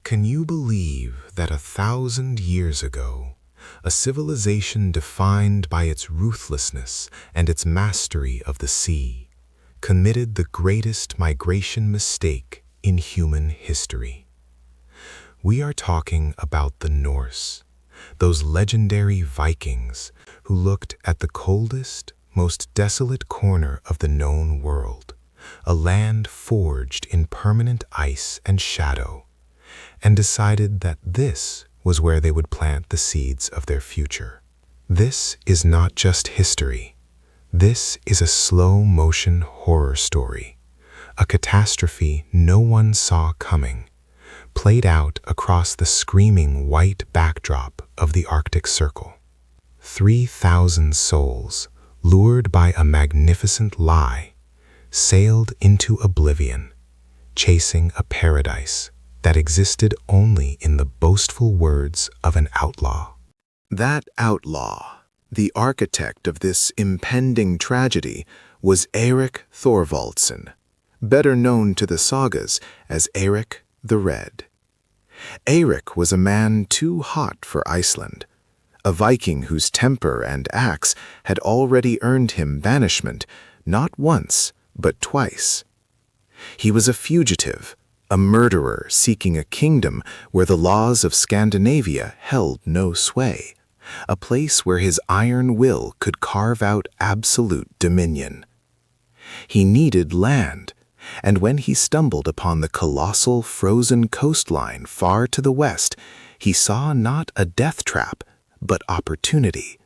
Can you believe that 1,000 years ago, a civilization defined by its ruthlessness and its mastery of the sea committed the greatest migration mistake in human history? We are talking about the Norse, those legendary Vikings who looked at the coldest, most desolate corner of the known world, a land forged in permanent ice and shadow, and decided that this was where they would plant the seeds of their future. This is not just history. This is a slow-motion horror story, a catastrophe no one saw coming, played out across the screaming white backdrop of the Arctic Circle. 3,000 souls, lured by a magnificent lie, sailed into oblivion, chasing a paradise that existed only in the boastful words of an outlaw. That outlaw, the architect of this impending tragedy, was Eirik Thorvaldsson, better known to the sagas as Eirik the Red. Eirik was a man too hot for Iceland, a Viking whose temper and axe had already earned him banishment not once, but twice. He was a fugitive, a murderer seeking a kingdom where the laws of Scandinavia held no sway, a place where his iron will could carve out absolute dominion. He needed land, and when he stumbled upon the colossal frozen coastline far to the west, he saw not a death trap, but opportunity.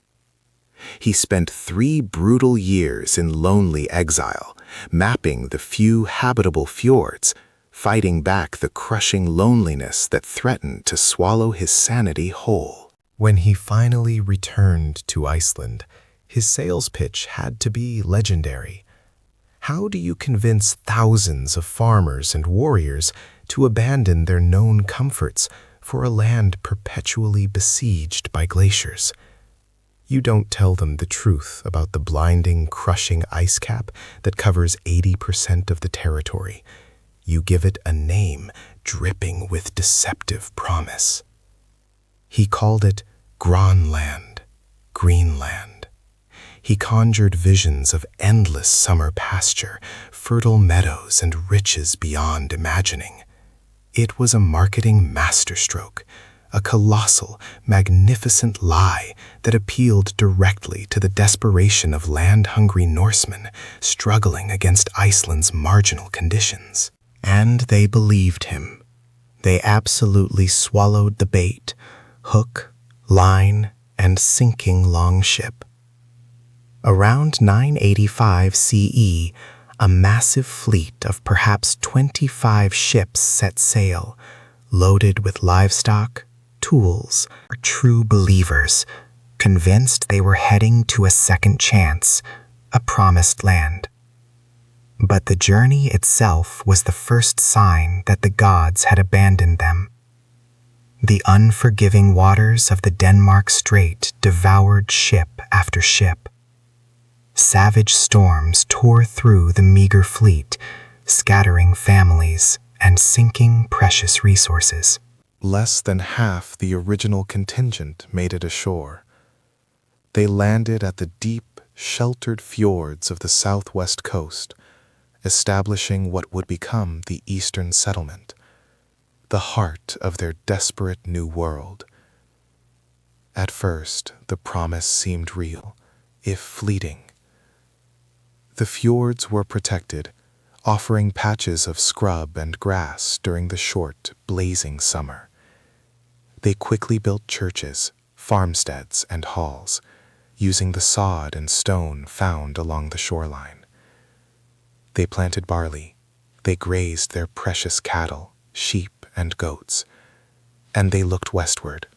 He spent 3 brutal years in lonely exile, mapping the few habitable fjords, fighting back the crushing loneliness that threatened to swallow his sanity whole. When he finally returned to Iceland, his sales pitch had to be legendary. How do you convince thousands of farmers and warriors to abandon their known comforts for a land perpetually besieged by glaciers? You don't tell them the truth about the blinding, crushing ice cap that covers 80% of the territory. You give it a name dripping with deceptive promise. He called it Gronland, Greenland. He conjured visions of endless summer pasture, fertile meadows, and riches beyond imagining. It was a marketing masterstroke, a colossal, magnificent lie that appealed directly to the desperation of land-hungry Norsemen struggling against Iceland's marginal conditions. And they believed him. They absolutely swallowed the bait, hook, line, and sinking longship. Around 985 CE, a massive fleet of perhaps 25 ships set sail, loaded with livestock, tools, true believers, convinced they were heading to a second chance, a promised land. But the journey itself was the first sign that the gods had abandoned them. The unforgiving waters of the Denmark Strait devoured ship after ship. Savage storms tore through the meager fleet, scattering families and sinking precious resources. Less than half the original contingent made it ashore. They landed at the deep, sheltered fjords of the southwest coast, establishing what would become the Eastern Settlement, the heart of their desperate new world. At first, the promise seemed real, if fleeting. The fjords were protected, offering patches of scrub and grass during the short, blazing summer. They quickly built churches, farmsteads, and halls, using the sod and stone found along the shoreline. They planted barley, they grazed their precious cattle, sheep, and goats, and they looked westward,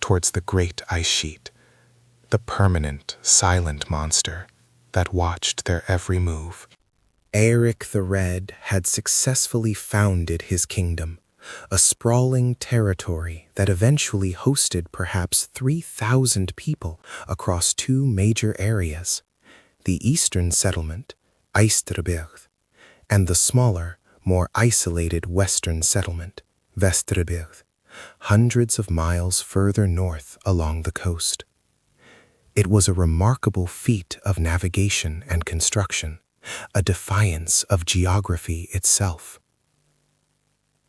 towards the great ice sheet, the permanent, silent monster that watched their every move. Eirik the Red had successfully founded his kingdom, a sprawling territory that eventually hosted perhaps 3,000 people across 2 major areas, the Eastern Settlement, Eystrabygd, and the smaller, more isolated Western Settlement, Vestrabygd. hundreds of miles further north along the coast. It was a remarkable feat of navigation and construction, a defiance of geography itself.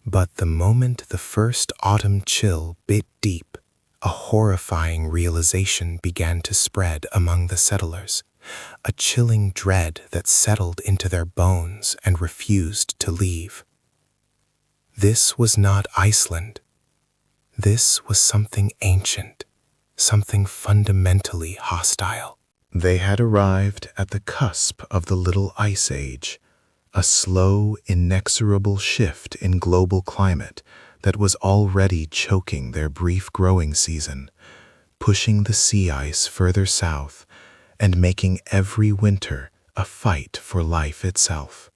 But the moment the first autumn chill bit deep, a horrifying realization began to spread among the settlers, a chilling dread that settled into their bones and refused to leave. This was not Iceland. This was something ancient, something fundamentally hostile. They had arrived at the cusp of the Little Ice Age, a slow, inexorable shift in global climate that was already choking their brief growing season, pushing the sea ice further south and making every winter a fight for life itself.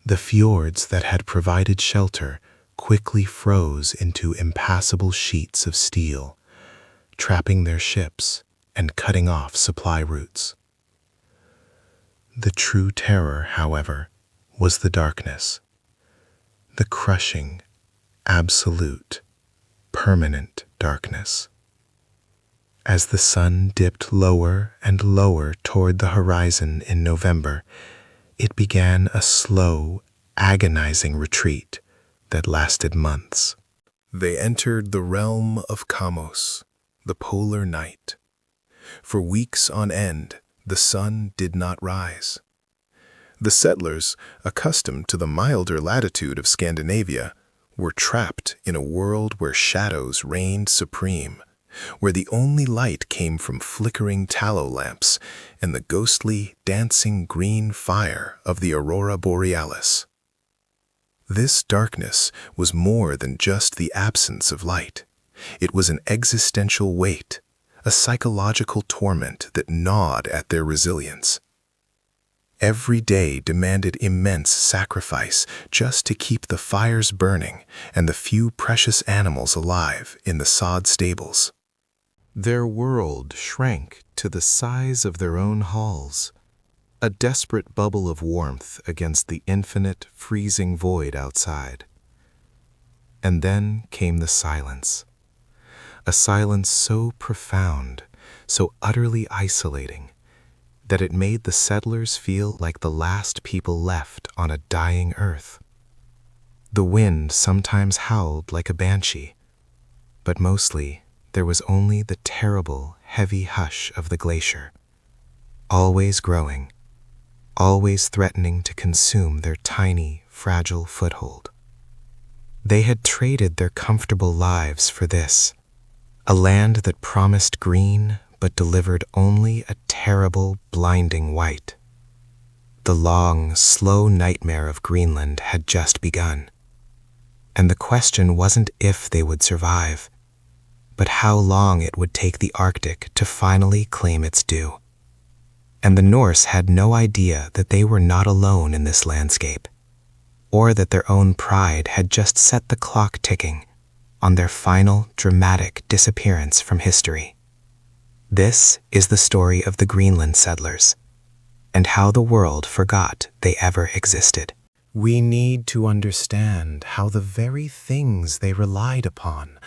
The fjords that had provided shelter quickly froze into impassable sheets of steel, trapping their ships and cutting off supply routes. The true terror, however, was the darkness, the crushing, absolute, permanent darkness. As the sun dipped lower and lower toward the horizon in November, it began a slow, agonizing retreat that lasted months. They entered the realm of Kamos, the polar night. For weeks on end, the sun did not rise. The settlers, accustomed to the milder latitude of Scandinavia, were trapped in a world where shadows reigned supreme, where the only light came from flickering tallow lamps and the ghostly, dancing green fire of the aurora borealis. This darkness was more than just the absence of light. It was an existential weight, a psychological torment that gnawed at their resilience. Every day demanded immense sacrifice just to keep the fires burning and the few precious animals alive in the sod stables. Their world shrank to the size of their own halls, a desperate bubble of warmth against the infinite, freezing void outside. And then came the silence, a silence so profound, so utterly isolating, that it made the settlers feel like the last people left on a dying earth. The wind sometimes howled like a banshee, but mostly there was only the terrible, heavy hush of the glacier, always growing, always threatening to consume their tiny, fragile foothold. They had traded their comfortable lives for this, a land that promised green but delivered only a terrible, blinding white. The long, slow nightmare of Greenland had just begun, and the question wasn't if they would survive, but how long it would take the Arctic to finally claim its due. And the Norse had no idea that they were not alone in this landscape, or that their own pride had just set the clock ticking on their final, dramatic disappearance from history. This is the story of the Greenland settlers, and how the world forgot they ever existed. We need to understand how the very things they relied upon,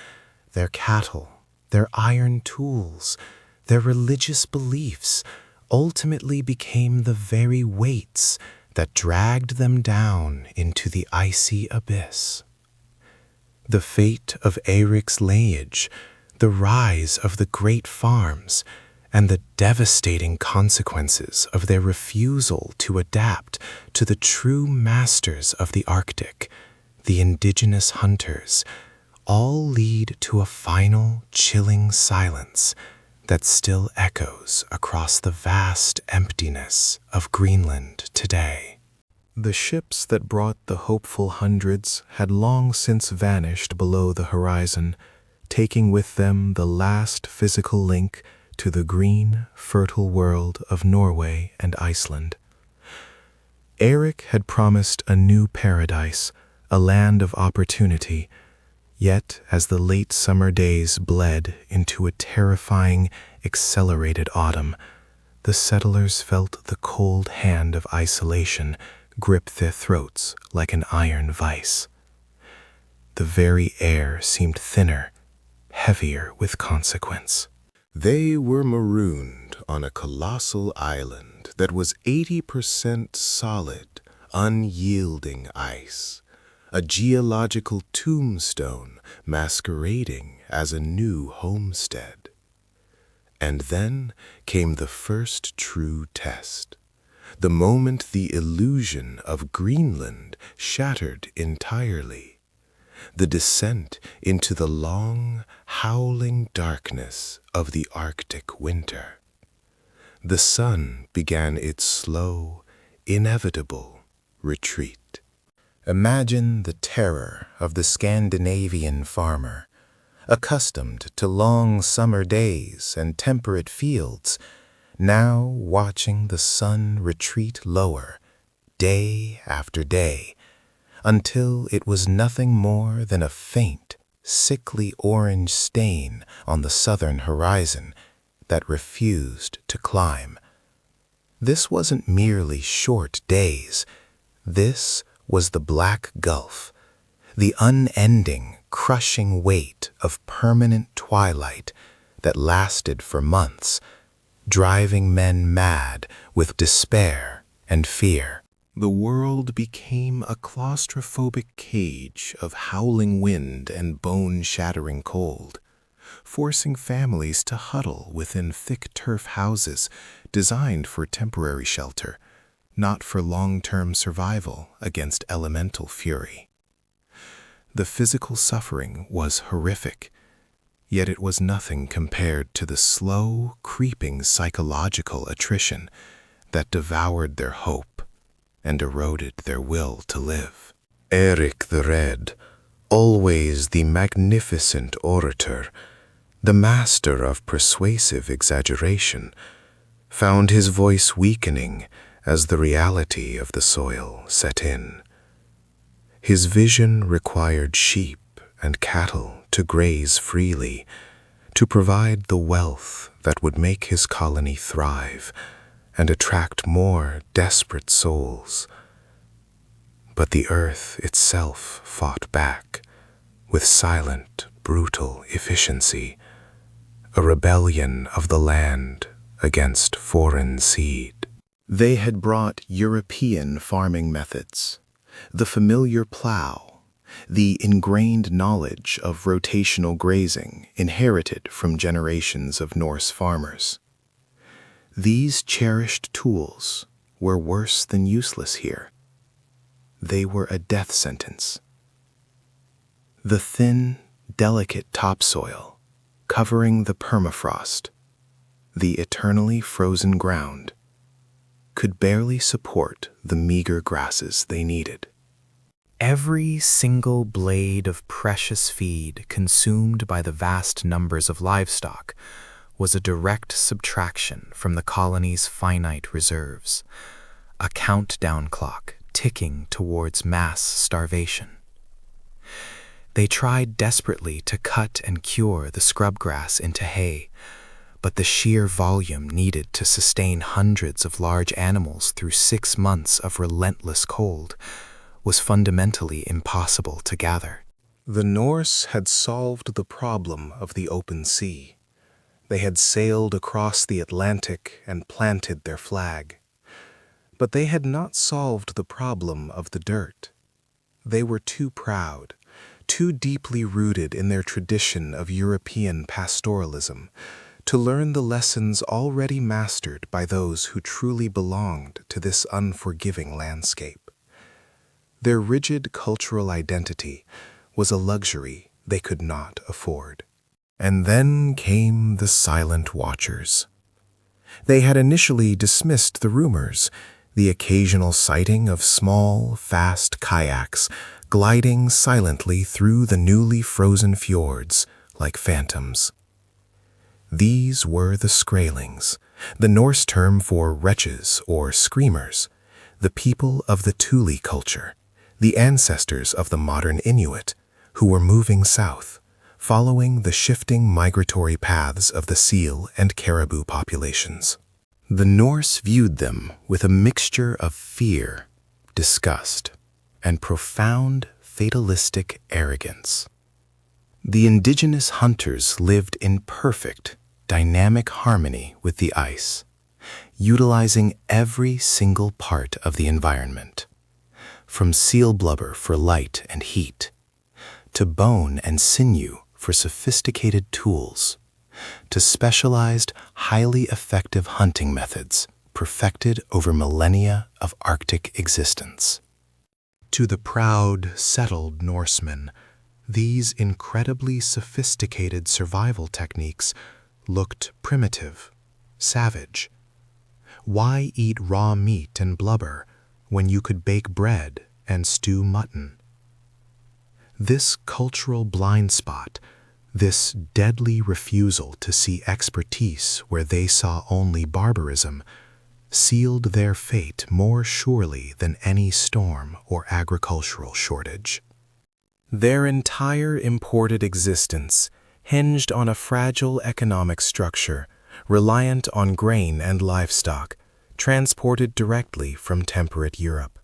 their cattle, their iron tools, their religious beliefs, ultimately became the very weights that dragged them down into the icy abyss. The fate of Eirik's lineage, the rise of the great farms, and the devastating consequences of their refusal to adapt to the true masters of the Arctic, the indigenous hunters, all lead to a final, chilling silence that still echoes across the vast emptiness of Greenland today. The ships that brought the hopeful hundreds had long since vanished below the horizon, taking with them the last physical link to the green, fertile world of Norway and Iceland. Eirik had promised a new paradise, a land of opportunity. Yet, as the late summer days bled into a terrifying, accelerated autumn, the settlers felt the cold hand of isolation grip their throats like an iron vice. The very air seemed thinner, heavier with consequence. They were marooned on a colossal island that was 80% solid, unyielding ice, a geological tombstone masquerading as a new homestead. And then came the first true test, the moment the illusion of Greenland shattered entirely, the descent into the long, howling darkness of the Arctic winter. The sun began its slow, inevitable retreat. Imagine the terror of the Scandinavian farmer, accustomed to long summer days and temperate fields, now watching the sun retreat lower, day after day, until it was nothing more than a faint, sickly orange stain on the southern horizon that refused to climb. This wasn't merely short days. This was the Black Gulf, the unending, crushing weight of permanent twilight that lasted for months, driving men mad with despair and fear. The world became a claustrophobic cage of howling wind and bone-shattering cold, forcing families to huddle within thick turf houses designed for temporary shelter, not for long-term survival against elemental fury. The physical suffering was horrific, yet it was nothing compared to the slow, creeping psychological attrition that devoured their hope and eroded their will to live. Eric the Red, always the magnificent orator, the master of persuasive exaggeration, found his voice weakening as the reality of the soil set in. His vision required sheep and cattle to graze freely, to provide the wealth that would make his colony thrive and attract more desperate souls. But the earth itself fought back, with silent, brutal efficiency, a rebellion of the land against foreign seed. They had brought European farming methods, the familiar plow, the ingrained knowledge of rotational grazing inherited from generations of Norse farmers. These cherished tools were worse than useless here. They were a death sentence. The thin, delicate topsoil, covering the permafrost, the eternally frozen ground, could barely support the meager grasses they needed. Every single blade of precious feed consumed by the vast numbers of livestock was a direct subtraction from the colony's finite reserves, a countdown clock ticking towards mass starvation. They tried desperately to cut and cure the scrubgrass into hay, but the sheer volume needed to sustain hundreds of large animals through 6 months of relentless cold was fundamentally impossible to gather. The Norse had solved the problem of the open sea. They had sailed across the Atlantic and planted their flag. But they had not solved the problem of the dirt. They were too proud, too deeply rooted in their tradition of European pastoralism, to learn the lessons already mastered by those who truly belonged to this unforgiving landscape. Their rigid cultural identity was a luxury they could not afford. And then came the silent watchers. They had initially dismissed the rumors, the occasional sighting of small, fast kayaks gliding silently through the newly frozen fjords like phantoms. These were the Skraelings, the Norse term for wretches or screamers, the people of the Thule culture, the ancestors of the modern Inuit, who were moving south, following the shifting migratory paths of the seal and caribou populations. The Norse viewed them with a mixture of fear, disgust, and profound fatalistic arrogance. The indigenous hunters lived in perfect, dynamic harmony with the ice, utilizing every single part of the environment, from seal blubber for light and heat, to bone and sinew for sophisticated tools, to specialized, highly effective hunting methods perfected over millennia of Arctic existence. To the proud, settled Norsemen, these incredibly sophisticated survival techniques looked primitive, savage. Why eat raw meat and blubber when you could bake bread and stew mutton? This cultural blind spot, this deadly refusal to see expertise where they saw only barbarism, sealed their fate more surely than any storm or agricultural shortage. Their entire imported existence hinged on a fragile economic structure, reliant on grain and livestock, transported directly from temperate Europe.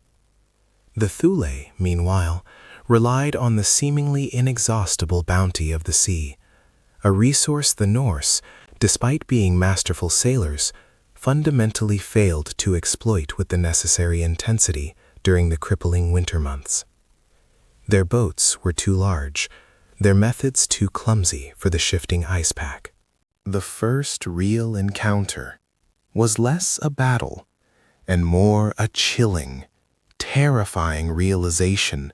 The Thule, meanwhile, relied on the seemingly inexhaustible bounty of the sea, a resource the Norse, despite being masterful sailors, fundamentally failed to exploit with the necessary intensity during the crippling winter months. Their boats were too large, their methods too clumsy for the shifting ice pack. The first real encounter was less a battle and more a chilling, terrifying realization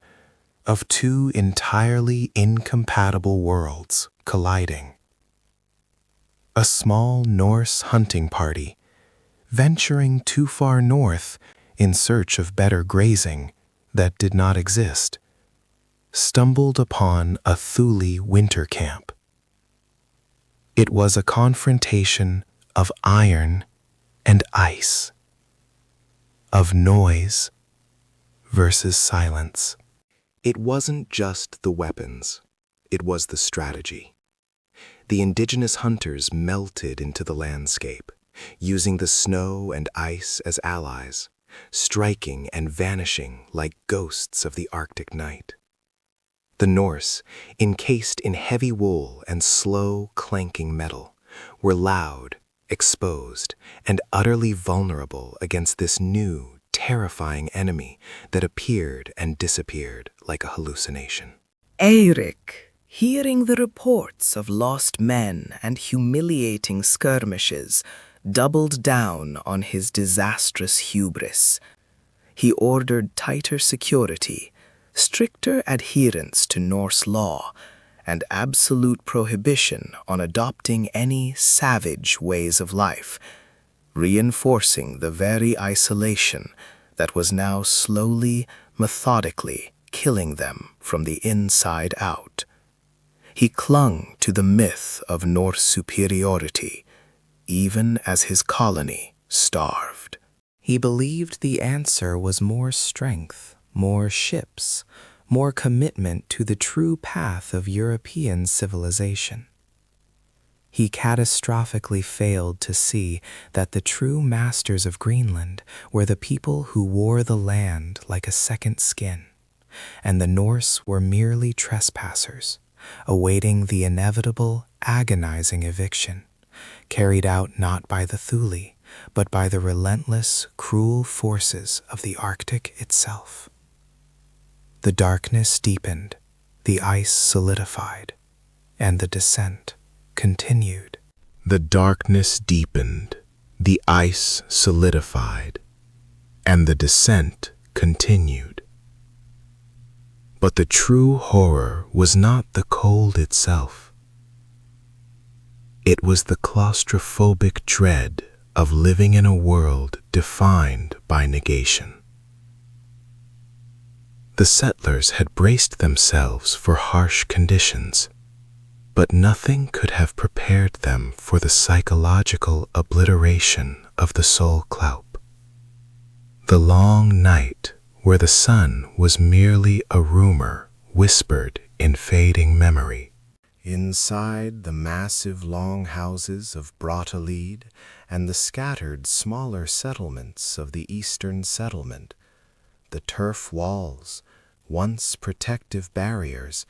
of two entirely incompatible worlds colliding. A small Norse hunting party, venturing too far north in search of better grazing that did not exist, stumbled upon a Thule winter camp. It was a confrontation of iron and ice, of noise versus silence. It wasn't just the weapons, it was the strategy. The indigenous hunters melted into the landscape, using the snow and ice as allies, striking and vanishing like ghosts of the Arctic night. The Norse, encased in heavy wool and slow, clanking metal, were loud, exposed, and utterly vulnerable against this new, terrifying enemy that appeared and disappeared like a hallucination. Eirik, hearing the reports of lost men and humiliating skirmishes, doubled down on his disastrous hubris. He ordered tighter security, stricter adherence to Norse law, and absolute prohibition on adopting any savage ways of life, reinforcing the very isolation that was now slowly, methodically killing them from the inside out. He clung to the myth of Norse superiority, even as his colony starved. He believed the answer was more strength, more ships, more commitment to the true path of European civilization. He catastrophically failed to see that the true masters of Greenland were the people who wore the land like a second skin, and the Norse were merely trespassers, awaiting the inevitable, agonizing eviction, carried out not by the Thule, but by the relentless, cruel forces of the Arctic itself. The darkness deepened, the ice solidified, and the descent continued. The darkness deepened, the ice solidified, and the descent continued. But the true horror was not the cold itself. It was the claustrophobic dread of living in a world defined by negation. The settlers had braced themselves for harsh conditions, but nothing could have prepared them for the psychological obliteration of the soul cloup. The long night where the sun was merely a rumor whispered in fading memory. Inside the massive long houses of Brattahlid and the scattered smaller settlements of the Eastern Settlement, the turf walls, once protective barriers,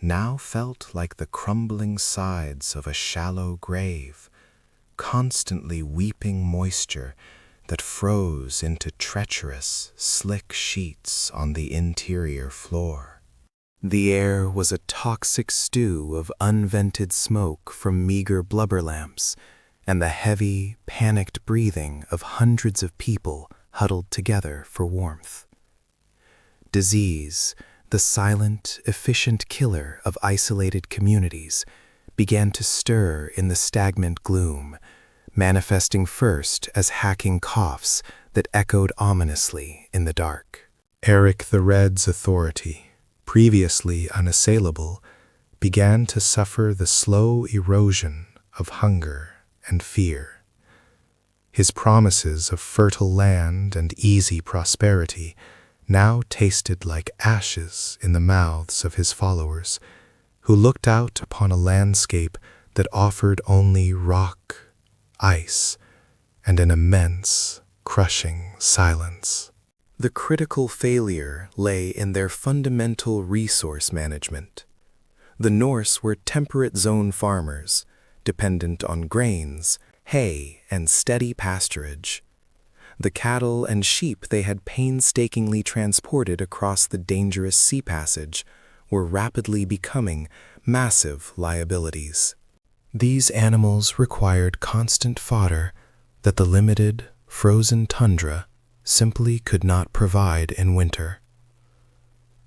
now felt like the crumbling sides of a shallow grave, constantly weeping moisture that froze into treacherous, slick sheets on the interior floor. The air was a toxic stew of unvented smoke from meager blubber lamps and the heavy, panicked breathing of hundreds of people huddled together for warmth. Disease, the silent, efficient killer of isolated communities, began to stir in the stagnant gloom, manifesting first as hacking coughs that echoed ominously in the dark. Eric the Red's authority, previously unassailable, began to suffer the slow erosion of hunger and fear. His promises of fertile land and easy prosperity now tasted like ashes in the mouths of his followers, who looked out upon a landscape that offered only rock, ice, and an immense, crushing silence. The critical failure lay in their fundamental resource management. The Norse were temperate zone farmers, dependent on grains, hay, and steady pasturage. The cattle and sheep they had painstakingly transported across the dangerous sea passage were rapidly becoming massive liabilities. These animals required constant fodder that the limited, frozen tundra simply could not provide in winter.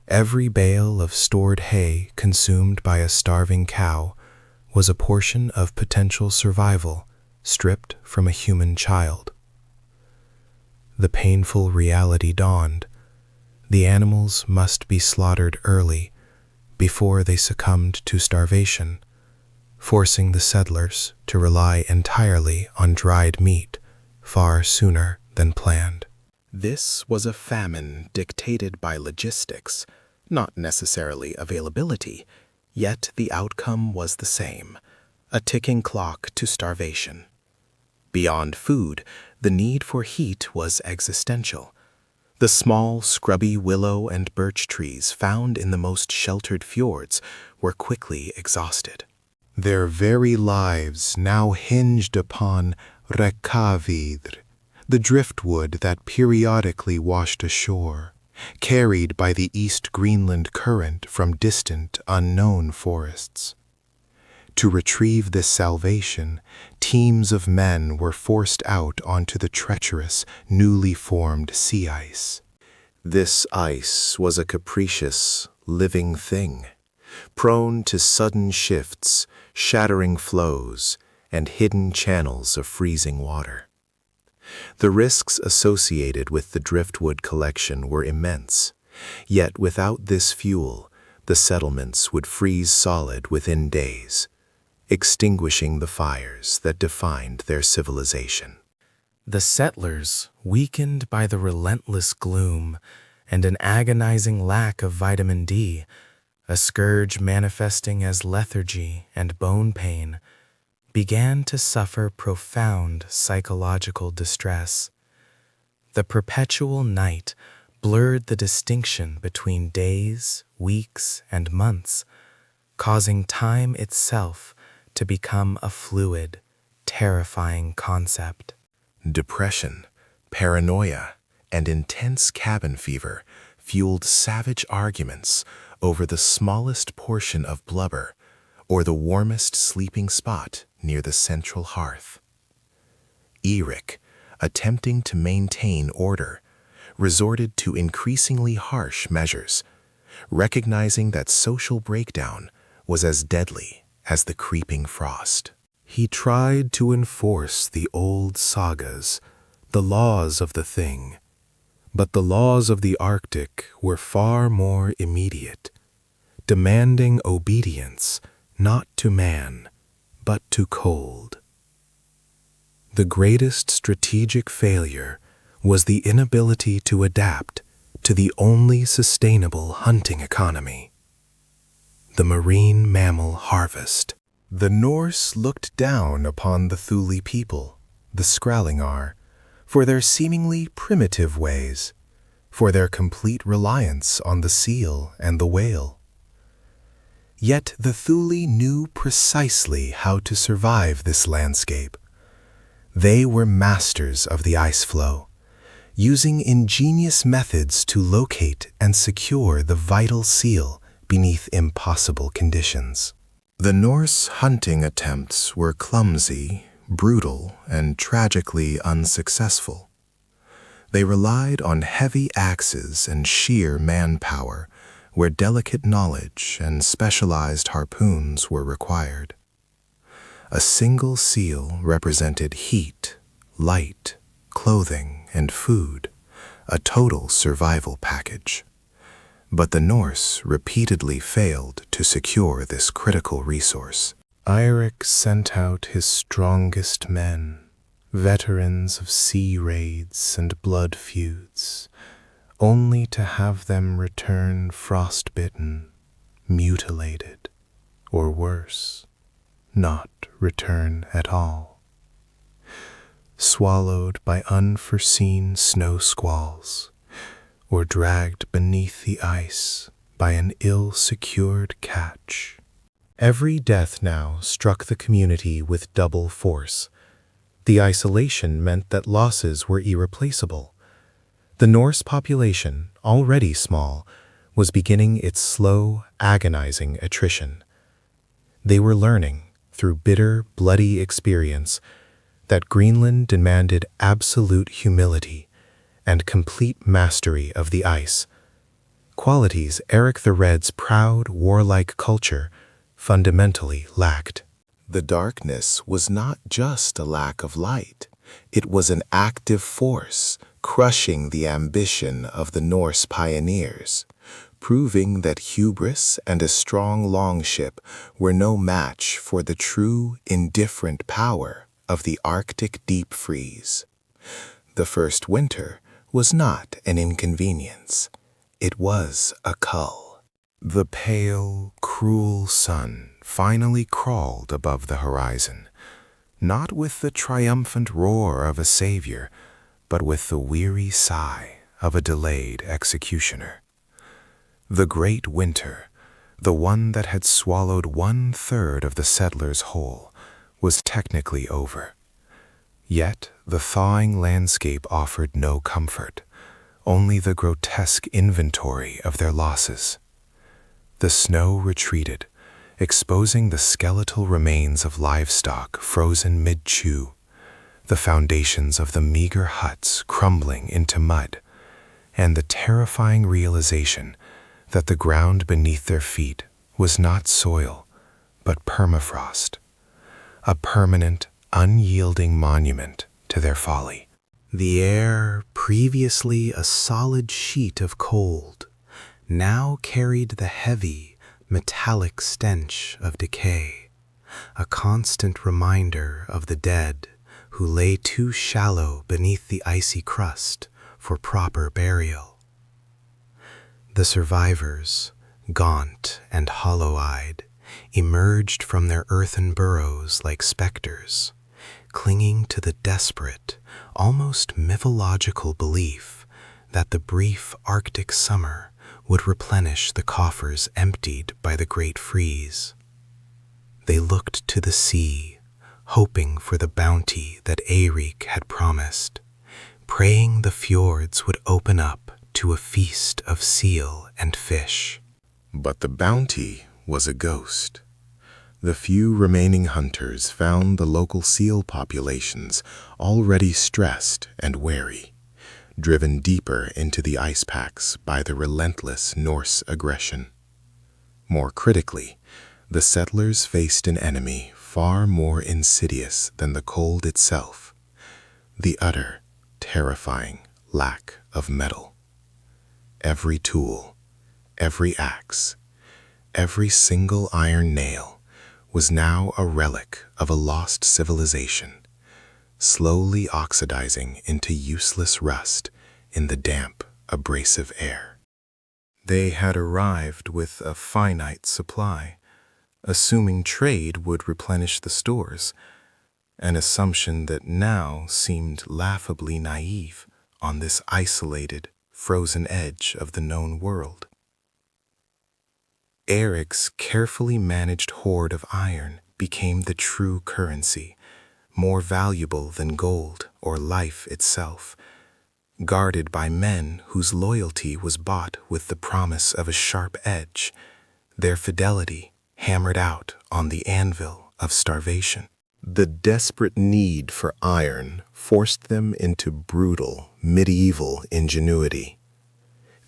Every bale of stored hay consumed by a starving cow was a portion of potential survival stripped from a human child. The painful reality dawned. The animals must be slaughtered early before they succumbed to starvation, forcing the settlers to rely entirely on dried meat far sooner than planned. This was a famine dictated by logistics, not necessarily availability, yet the outcome was the same, a ticking clock to starvation. Beyond food, the need for heat was existential. The small, scrubby willow and birch trees found in the most sheltered fjords were quickly exhausted. Their very lives now hinged upon rekavidr, the driftwood that periodically washed ashore, carried by the East Greenland current from distant, unknown forests. To retrieve this salvation, teams of men were forced out onto the treacherous, newly formed sea ice. This ice was a capricious, living thing, prone to sudden shifts, shattering flows, and hidden channels of freezing water. The risks associated with the driftwood collection were immense, yet without this fuel, the settlements would freeze solid within days, extinguishing the fires that defined their civilization. The settlers, weakened by the relentless gloom and an agonizing lack of vitamin D, a scourge manifesting as lethargy and bone pain, began to suffer profound psychological distress. The perpetual night blurred the distinction between days, weeks, and months, causing time itself to become a fluid, terrifying concept. Depression, paranoia, and intense cabin fever fueled savage arguments over the smallest portion of blubber or the warmest sleeping spot near the central hearth. Eric, attempting to maintain order, resorted to increasingly harsh measures, recognizing that social breakdown was as deadly as the creeping frost. He tried to enforce the old sagas, the laws of the thing, but the laws of the Arctic were far more immediate, demanding obedience not to man, but to cold. The greatest strategic failure was the inability to adapt to the only sustainable hunting economy, the marine mammal harvest. The Norse looked down upon the Thule people, the Skrællingar, for their seemingly primitive ways, for their complete reliance on the seal and the whale. Yet the Thule knew precisely how to survive this landscape. They were masters of the ice flow, using ingenious methods to locate and secure the vital seal beneath impossible conditions. The Norse hunting attempts were clumsy, brutal, and tragically unsuccessful. They relied on heavy axes and sheer manpower, where delicate knowledge and specialized harpoons were required. A single seal represented heat, light, clothing, and food, a total survival package. But the Norse repeatedly failed to secure this critical resource. Eirik sent out his strongest men, veterans of sea raids and blood feuds, only to have them return frostbitten, mutilated, or worse, not return at all. Swallowed by unforeseen snow squalls, or dragged beneath the ice by an ill-secured catch. Every death now struck the community with double force. The isolation meant that losses were irreplaceable. The Norse population, already small, was beginning its slow, agonizing attrition. They were learning, through bitter, bloody experience, that Greenland demanded absolute humility and complete mastery of the ice, qualities Eric the Red's proud, warlike culture fundamentally lacked. The darkness was not just a lack of light. It was an active force, crushing the ambition of the Norse pioneers, proving that hubris and a strong longship were no match for the true, indifferent power of the Arctic deep freeze. The first winter was not an inconvenience. It was a cull. The pale, cruel sun finally crawled above the horizon, not with the triumphant roar of a savior, but with the weary sigh of a delayed executioner. The great winter, the one that had swallowed 1/3 of the settlers whole, was technically over. Yet the thawing landscape offered no comfort, only the grotesque inventory of their losses. The snow retreated, exposing the skeletal remains of livestock frozen mid-chew, the foundations of the meager huts crumbling into mud, and the terrifying realization that the ground beneath their feet was not soil, but permafrost, a permanent, unyielding monument to their folly. The air, previously a solid sheet of cold, now carried the heavy, metallic stench of decay, a constant reminder of the dead who lay too shallow beneath the icy crust for proper burial. The survivors, gaunt and hollow-eyed, emerged from their earthen burrows like specters, clinging to the desperate, almost mythological belief that the brief Arctic summer would replenish the coffers emptied by the great freeze. They looked to the sea, hoping for the bounty that Eirik had promised, praying the fjords would open up to a feast of seal and fish. But the bounty was a ghost. The few remaining hunters found the local seal populations already stressed and wary, driven deeper into the ice packs by the relentless Norse aggression. More critically, the settlers faced an enemy far more insidious than the cold itself, the utter, terrifying lack of metal. Every tool, every axe, every single iron nail was now a relic of a lost civilization, slowly oxidizing into useless rust in the damp, abrasive air. They had arrived with a finite supply, assuming trade would replenish the stores, an assumption that now seemed laughably naive on this isolated, frozen edge of the known world. Eric's carefully managed hoard of iron became the true currency, more valuable than gold or life itself, guarded by men whose loyalty was bought with the promise of a sharp edge, their fidelity hammered out on the anvil of starvation. The desperate need for iron forced them into brutal, medieval ingenuity.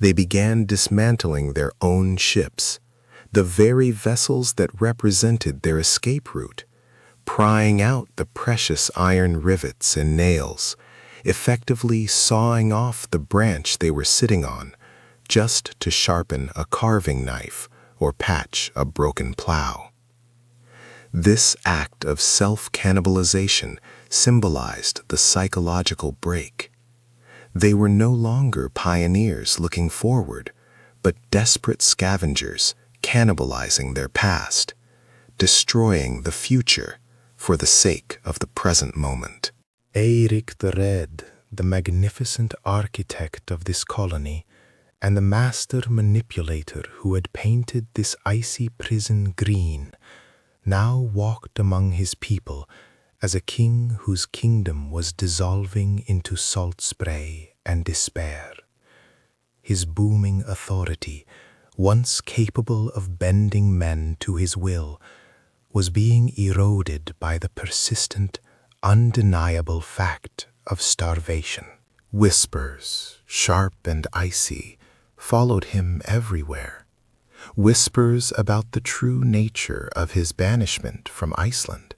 They began dismantling their own ships, the very vessels that represented their escape route, prying out the precious iron rivets and nails, effectively sawing off the branch they were sitting on, just to sharpen a carving knife or patch a broken plow. This act of self-cannibalization symbolized the psychological break. They were no longer pioneers looking forward, but desperate scavengers cannibalizing their past, destroying the future for the sake of the present moment. Eirik the Red, the magnificent architect of this colony, and the master manipulator who had painted this icy prison green, now walked among his people as a king whose kingdom was dissolving into salt spray and despair. His booming authority, once capable of bending men to his will, was being eroded by the persistent, undeniable fact of starvation. Whispers, sharp and icy, followed him everywhere. Whispers about the true nature of his banishment from Iceland.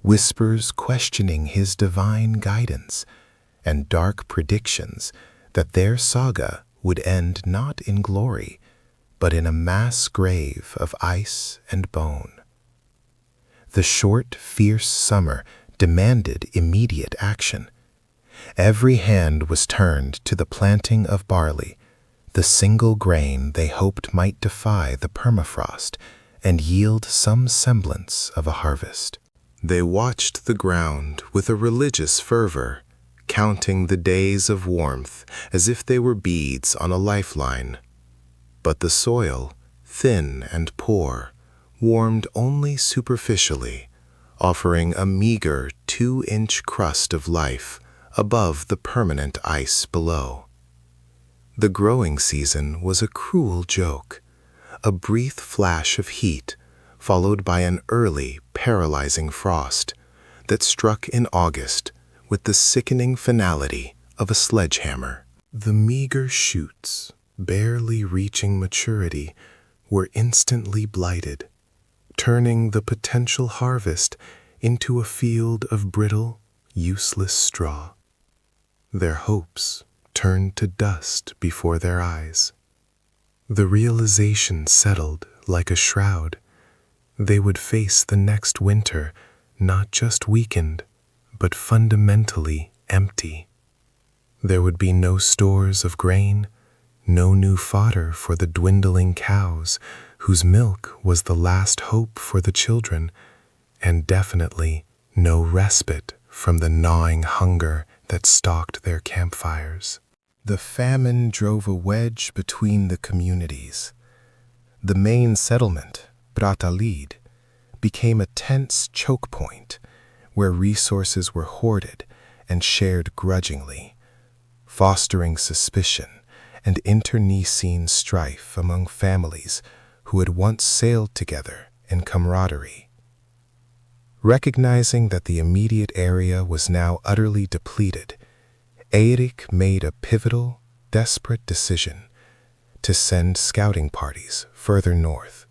Whispers questioning his divine guidance, and dark predictions that their saga would end not in glory, but in a mass grave of ice and bone. The short, fierce summer demanded immediate action. Every hand was turned to the planting of barley, the single grain they hoped might defy the permafrost and yield some semblance of a harvest. They watched the ground with a religious fervor, counting the days of warmth as if they were beads on a lifeline. But the soil, thin and poor, warmed only superficially, offering a meager 2-inch crust of life above the permanent ice below. The growing season was a cruel joke, a brief flash of heat followed by an early, paralyzing frost that struck in August with the sickening finality of a sledgehammer. The meager shoots, barely reaching maturity, were instantly blighted, turning the potential harvest into a field of brittle, useless straw. Their hopes turned to dust before their eyes. The realization settled like a shroud. They would face the next winter not just weakened, but fundamentally empty. There would be no stores of grain, no new fodder for the dwindling cows whose milk was the last hope for the children, and definitely no respite from the gnawing hunger that stalked their campfires. The famine drove a wedge between the communities. The main settlement, Bratalid, became a tense choke point where resources were hoarded and shared grudgingly, fostering suspicion and internecine strife among families who had once sailed together in camaraderie. Recognizing that the immediate area was now utterly depleted, Eirik made a pivotal, desperate decision to send scouting parties further north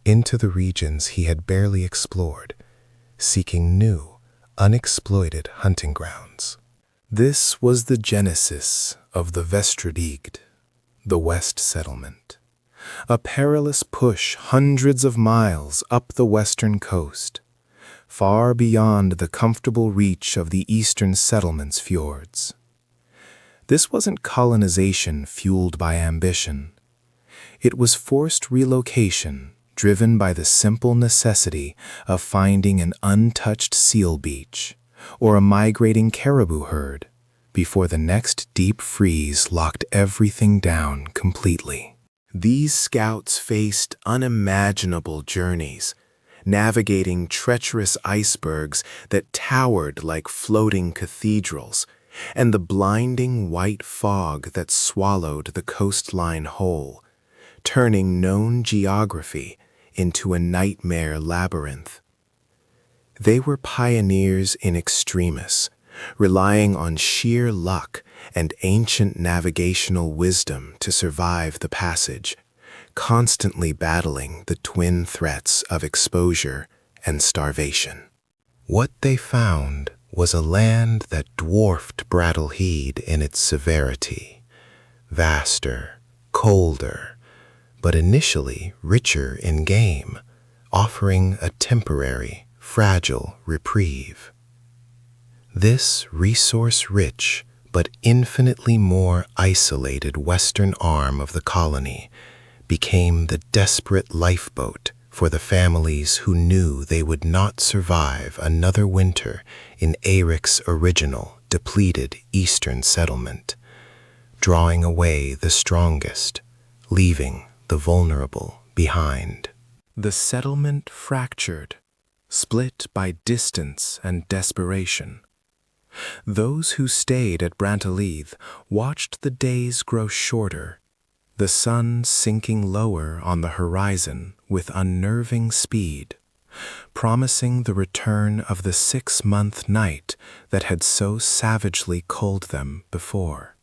into the regions he had barely explored, seeking new, unexploited hunting grounds. This was the genesis of the Vestradigd, the West Settlement, a perilous push hundreds of miles up the western coast, far beyond the comfortable reach of the eastern settlement's fjords. This wasn't colonization fueled by ambition. It was forced relocation driven by the simple necessity of finding an untouched seal beach or a migrating caribou herd before the next deep freeze locked everything down completely. These scouts faced unimaginable journeys, navigating treacherous icebergs that towered like floating cathedrals, and the blinding white fog that swallowed the coastline whole, turning known geography into a nightmare labyrinth. They were pioneers in extremis, relying on sheer luck and ancient navigational wisdom to survive the passage, constantly battling the twin threats of exposure and starvation. What they found was a land that dwarfed Brattleheed in its severity, vaster, colder, but initially richer in game, offering a temporary, fragile reprieve. This resource-rich but infinitely more isolated western arm of the colony became the desperate lifeboat for the families who knew they would not survive another winter in Eric's original, depleted eastern settlement, drawing away the strongest, leaving the vulnerable behind. The settlement fractured, split by distance and desperation. Those who stayed at Brattleheed watched the days grow shorter, the sun sinking lower on the horizon with unnerving speed, promising the return of the 6-month night that had so savagely culled them before.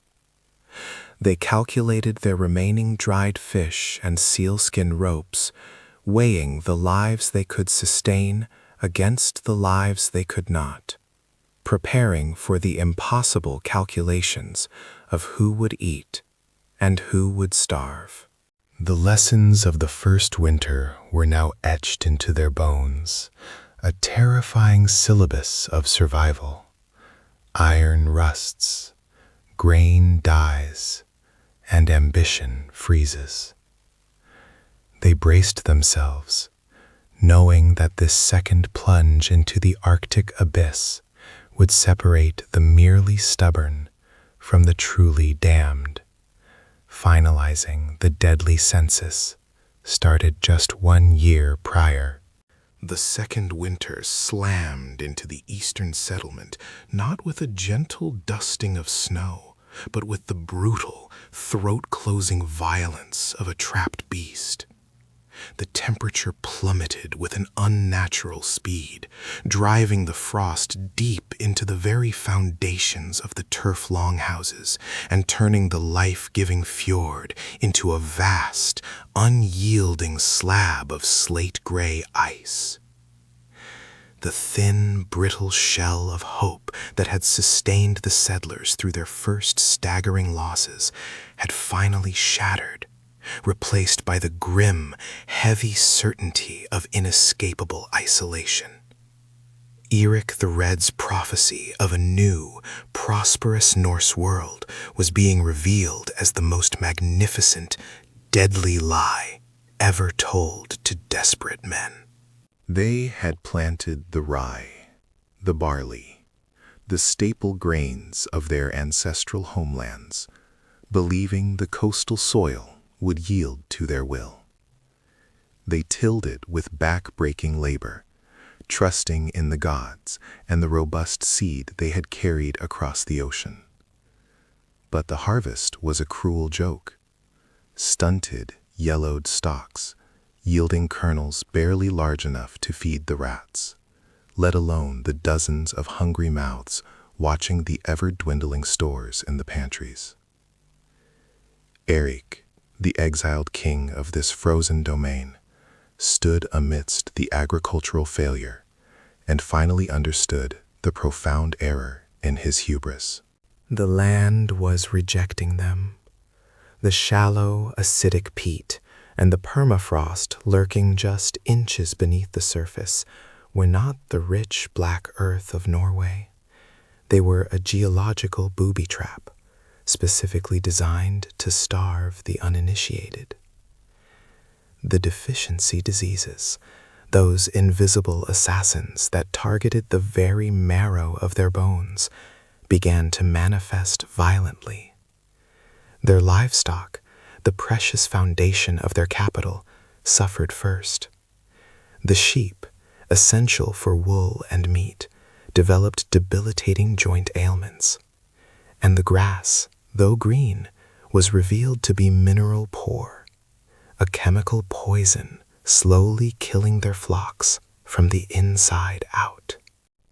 They calculated their remaining dried fish and sealskin ropes, weighing the lives they could sustain against the lives they could not, preparing for the impossible calculations of who would eat and who would starve. The lessons of the first winter were now etched into their bones, a terrifying syllabus of survival. Iron rusts, grain dies, and ambition freezes. They braced themselves, knowing that this second plunge into the Arctic abyss would separate the merely stubborn from the truly damned, finalizing the deadly census started just 1 year prior. The second winter slammed into the eastern settlement, not with a gentle dusting of snow, but with the brutal, throat-closing violence of a trapped beast. The temperature plummeted with an unnatural speed, driving the frost deep into the very foundations of the turf longhouses and turning the life-giving fjord into a vast, unyielding slab of slate-gray ice. The thin, brittle shell of hope that had sustained the settlers through their first staggering losses had finally shattered, replaced by the grim, heavy certainty of inescapable isolation. Eric the Red's prophecy of a new, prosperous Norse world was being revealed as the most magnificent, deadly lie ever told to desperate men. They had planted the rye, the barley, the staple grains of their ancestral homelands, believing the coastal soil would yield to their will. They tilled it with back-breaking labor, trusting in the gods and the robust seed they had carried across the ocean. But the harvest was a cruel joke. Stunted, yellowed stalks, yielding kernels barely large enough to feed the rats, let alone the dozens of hungry mouths watching the ever-dwindling stores in the pantries. Eric, the exiled king of this frozen domain, stood amidst the agricultural failure and finally understood the profound error in his hubris. The land was rejecting them. The shallow, acidic peat and the permafrost lurking just inches beneath the surface were not the rich black earth of Norway. They were a geological booby trap, specifically designed to starve the uninitiated. The deficiency diseases, those invisible assassins that targeted the very marrow of their bones, began to manifest violently. Their livestock, the precious foundation of their capital, suffered first. The sheep, essential for wool and meat, developed debilitating joint ailments. And the grass, though green, was revealed to be mineral poor, a chemical poison slowly killing their flocks from the inside out.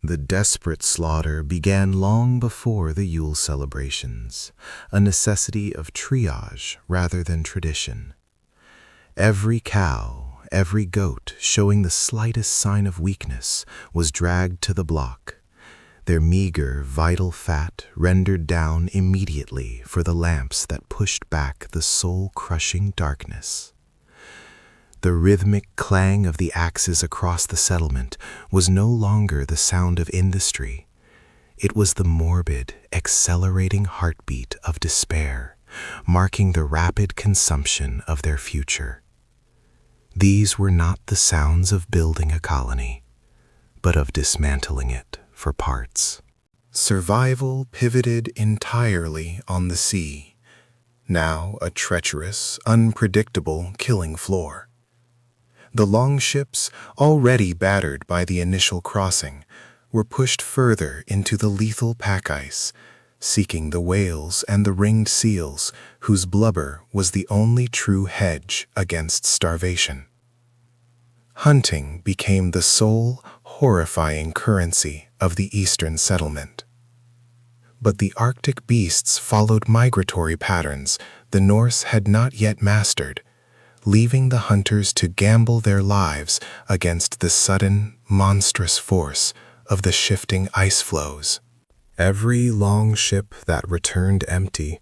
The desperate slaughter began long before the Yule celebrations, a necessity of triage rather than tradition. Every cow, every goat showing the slightest sign of weakness was dragged to the block, their meager, vital fat rendered down immediately for the lamps that pushed back the soul-crushing darkness. The rhythmic clang of the axes across the settlement was no longer the sound of industry. It was the morbid, accelerating heartbeat of despair, marking the rapid consumption of their future. These were not the sounds of building a colony, but of dismantling it for parts. Survival pivoted entirely on the sea, now a treacherous, unpredictable killing floor. The longships, already battered by the initial crossing, were pushed further into the lethal pack ice, seeking the whales and the ringed seals whose blubber was the only true hedge against starvation. Hunting became the sole, horrifying currency of the eastern settlement. But the Arctic beasts followed migratory patterns the Norse had not yet mastered, leaving the hunters to gamble their lives against the sudden, monstrous force of the shifting ice floes. Every long ship that returned empty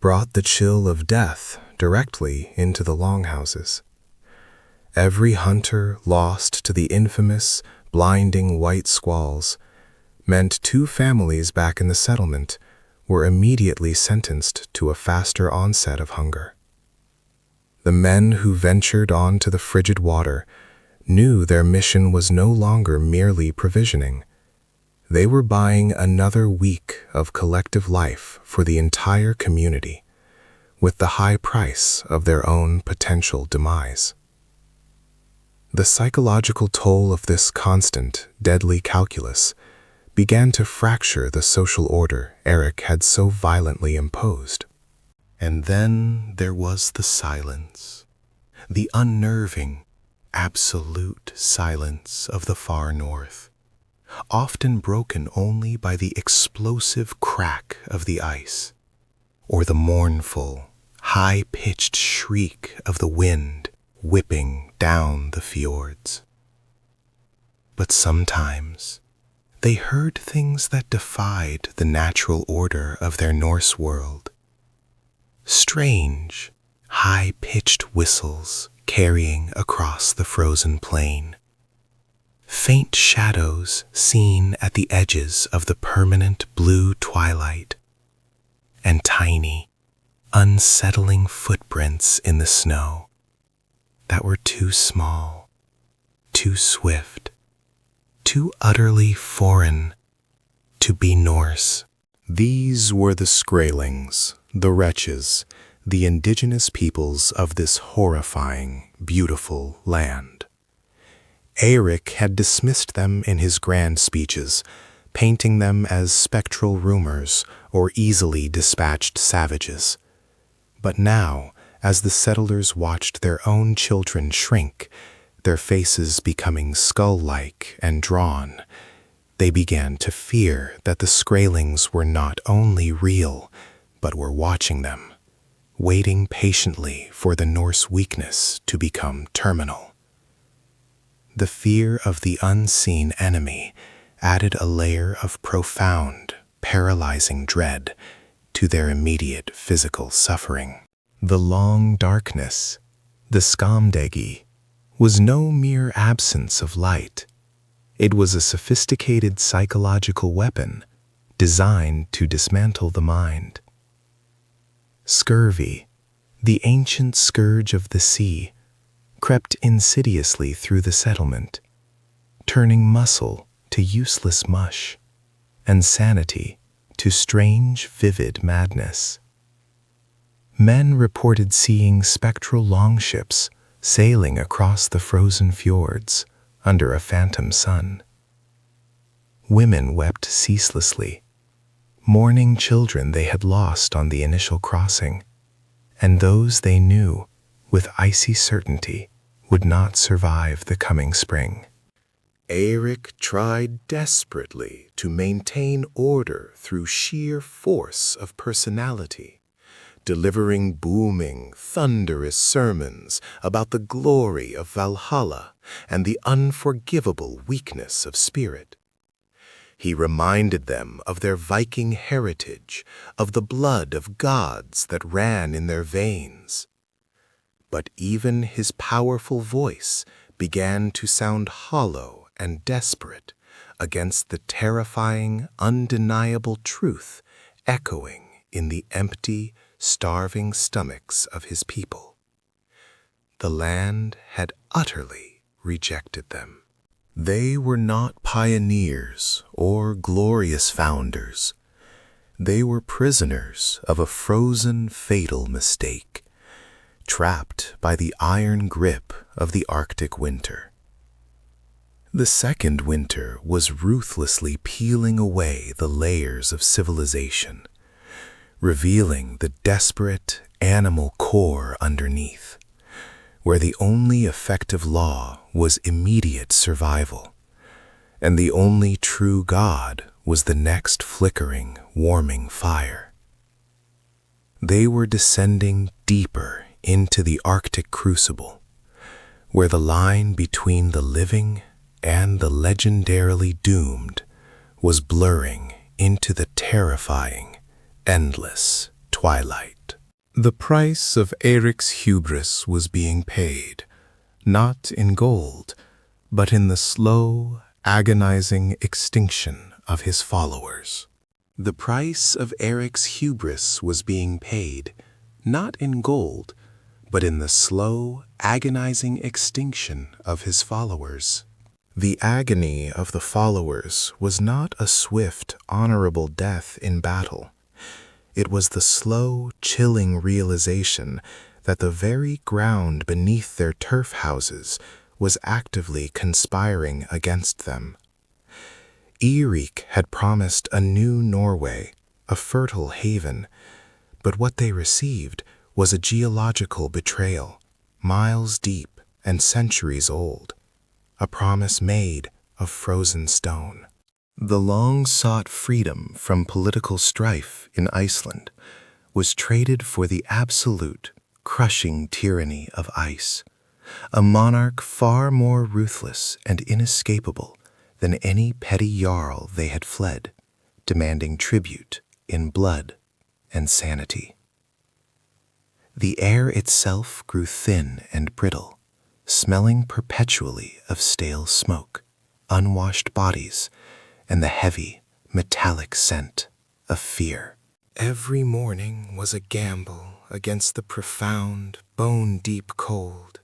brought the chill of death directly into the longhouses. Every hunter lost to the infamous, blinding white squalls meant 2 families back in the settlement were immediately sentenced to a faster onset of hunger. The men who ventured onto the frigid water knew their mission was no longer merely provisioning. They were buying another week of collective life for the entire community, with the high price of their own potential demise. The psychological toll of this constant, deadly calculus began to fracture the social order Eric had so violently imposed. And then there was the silence, the unnerving, absolute silence of the far north, often broken only by the explosive crack of the ice, or the mournful, high-pitched shriek of the wind whipping down the fjords. But sometimes they heard things that defied the natural order of their Norse world. Strange, high-pitched whistles carrying across the frozen plain. Faint shadows seen at the edges of the permanent blue twilight. And tiny, unsettling footprints in the snow that were too small, too swift, too utterly foreign to be Norse. These were the Skraelings, the wretches, the indigenous peoples of this horrifying, beautiful land. Eirik had dismissed them in his grand speeches, painting them as spectral rumors or easily dispatched savages. But now, as the settlers watched their own children shrink, their faces becoming skull-like and drawn, they began to fear that the Skraelings were not only real, but were watching them, waiting patiently for the Norse weakness to become terminal. The fear of the unseen enemy added a layer of profound, paralyzing dread to their immediate physical suffering. The long darkness, the skamdegi, was no mere absence of light. It was a sophisticated psychological weapon designed to dismantle the mind. Scurvy, the ancient scourge of the sea, crept insidiously through the settlement, turning muscle to useless mush and sanity to strange, vivid madness. Men reported seeing spectral longships sailing across the frozen fjords under a phantom sun. Women wept ceaselessly, mourning children they had lost on the initial crossing, and those they knew with icy certainty would not survive the coming spring. Eric tried desperately to maintain order through sheer force of personality, delivering booming, thunderous sermons about the glory of Valhalla and the unforgivable weakness of spirit. He reminded them of their Viking heritage, of the blood of gods that ran in their veins. But even his powerful voice began to sound hollow and desperate against the terrifying, undeniable truth echoing in the empty, starving stomachs of his people. The land had utterly rejected them. They were not pioneers or glorious founders. They were prisoners of a frozen, fatal mistake, trapped by the iron grip of the Arctic winter. The second winter was ruthlessly peeling away the layers of civilization, revealing the desperate animal core underneath, where the only effective law was immediate survival, and the only true God was the next flickering, warming fire. They were descending deeper into the Arctic crucible, where the line between the living and the legendarily doomed was blurring into the terrifying, endless twilight. The price of Eric's hubris was being paid, not in gold, but in the slow, agonizing extinction of his followers. The price of Eric's hubris was being paid, not in gold, but in the slow, agonizing extinction of his followers. The agony of the followers was not a swift, honorable death in battle. It was the slow, chilling realization that the very ground beneath their turf houses was actively conspiring against them. Eirik had promised a new Norway, a fertile haven, but what they received was a geological betrayal, miles deep and centuries old, a promise made of frozen stone. The long-sought freedom from political strife in Iceland was traded for the absolute, crushing tyranny of ice, a monarch far more ruthless and inescapable than any petty jarl they had fled, demanding tribute in blood and sanity. The air itself grew thin and brittle, smelling perpetually of stale smoke, unwashed bodies, and the heavy, metallic scent of fear. Every morning was a gamble against the profound, bone-deep cold,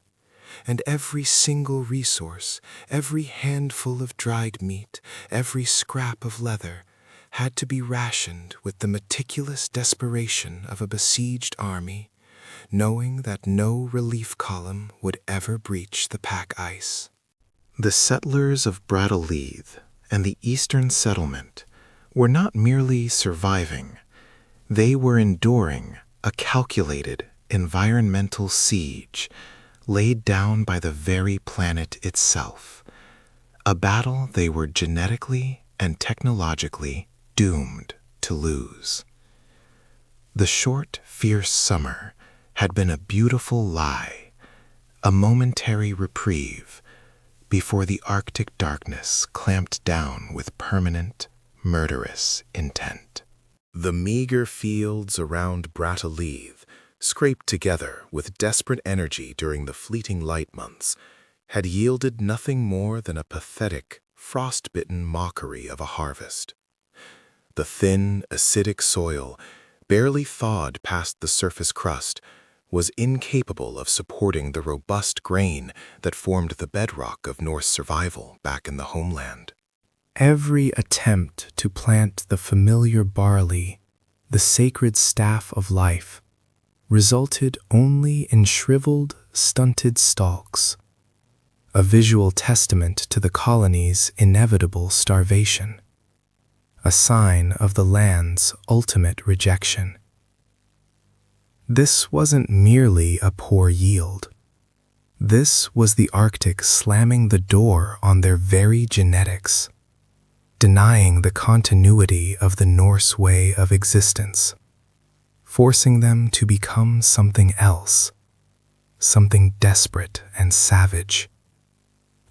and every single resource, every handful of dried meat, every scrap of leather, had to be rationed with the meticulous desperation of a besieged army, knowing that no relief column would ever breach the pack ice. The settlers of Brattahlid and the Eastern Settlement were not merely surviving, they were enduring a calculated environmental siege laid down by the very planet itself, a battle they were genetically and technologically doomed to lose. The short, fierce summer had been a beautiful lie, a momentary reprieve, before the Arctic darkness clamped down with permanent, murderous intent. The meager fields around Brattahlid, scraped together with desperate energy during the fleeting light months, had yielded nothing more than a pathetic, frost-bitten mockery of a harvest. The thin, acidic soil, barely thawed past the surface crust, was incapable of supporting the robust grain that formed the bedrock of Norse survival back in the homeland. Every attempt to plant the familiar barley, the sacred staff of life, resulted only in shriveled, stunted stalks, a visual testament to the colony's inevitable starvation, a sign of the land's ultimate rejection. This wasn't merely a poor yield. This was the Arctic slamming the door on their very genetics, denying the continuity of the Norse way of existence, forcing them to become something else, something desperate and savage,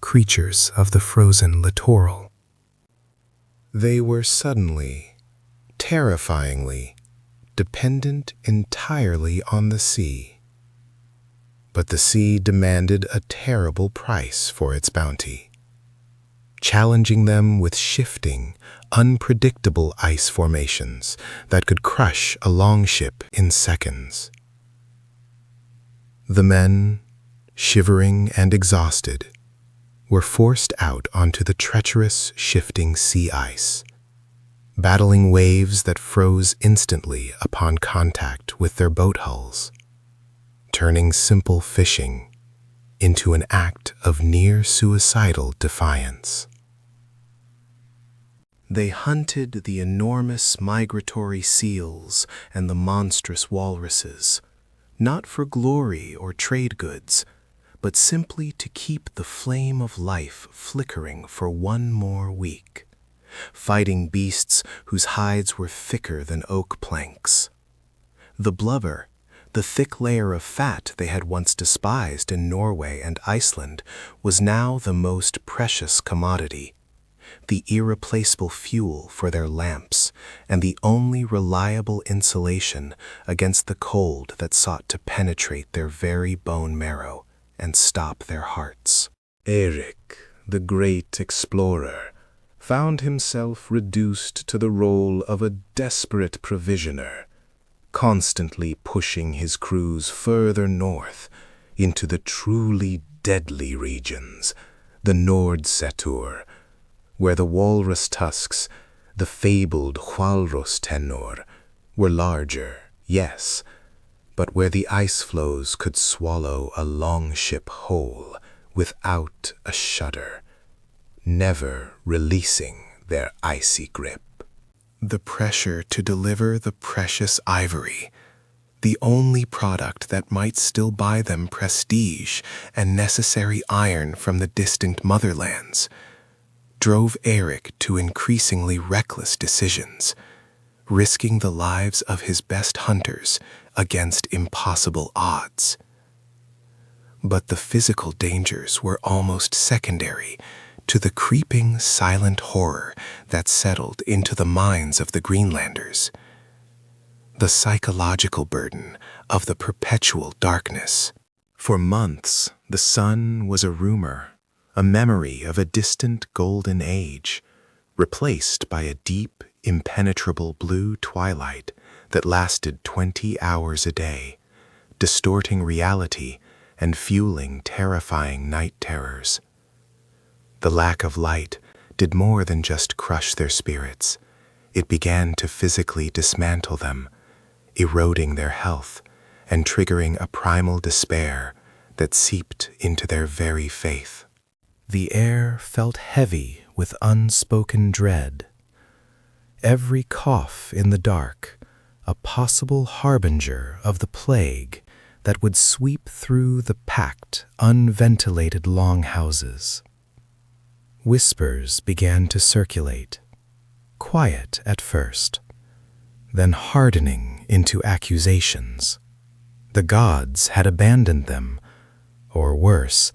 creatures of the frozen littoral. They were suddenly, terrifyingly, dependent entirely on the sea. But the sea demanded a terrible price for its bounty, challenging them with shifting, unpredictable ice formations that could crush a longship in seconds. The men, shivering and exhausted, were forced out onto the treacherous, shifting sea ice, battling waves that froze instantly upon contact with their boat hulls, turning simple fishing into an act of near-suicidal defiance. They hunted the enormous migratory seals and the monstrous walruses, not for glory or trade goods, but simply to keep the flame of life flickering for one more week, fighting beasts whose hides were thicker than oak planks. The blubber, the thick layer of fat they had once despised in Norway and Iceland, was now the most precious commodity, the irreplaceable fuel for their lamps, and the only reliable insulation against the cold that sought to penetrate their very bone marrow and stop their hearts. Eric, the great explorer, found himself reduced to the role of a desperate provisioner, constantly pushing his crews further north into the truly deadly regions, the Nordsetur, where the walrus tusks, the fabled Hvalrostennor, were larger, yes, but where the ice floes could swallow a longship whole without a shudder, never releasing their icy grip. The pressure to deliver the precious ivory, the only product that might still buy them prestige and necessary iron from the distant motherlands, drove Eric to increasingly reckless decisions, risking the lives of his best hunters against impossible odds. But the physical dangers were almost secondary to the creeping silent horror that settled into the minds of the Greenlanders. The psychological burden of the perpetual darkness. For months, the sun was a rumor, a memory of a distant golden age, replaced by a deep, impenetrable blue twilight that lasted 20 hours a day, distorting reality and fueling terrifying night terrors. The lack of light did more than just crush their spirits. It began to physically dismantle them, eroding their health and triggering a primal despair that seeped into their very faith. The air felt heavy with unspoken dread. Every cough in the dark, a possible harbinger of the plague that would sweep through the packed, unventilated longhouses. Whispers began to circulate, quiet at first, then hardening into accusations. The gods had abandoned them, or worse,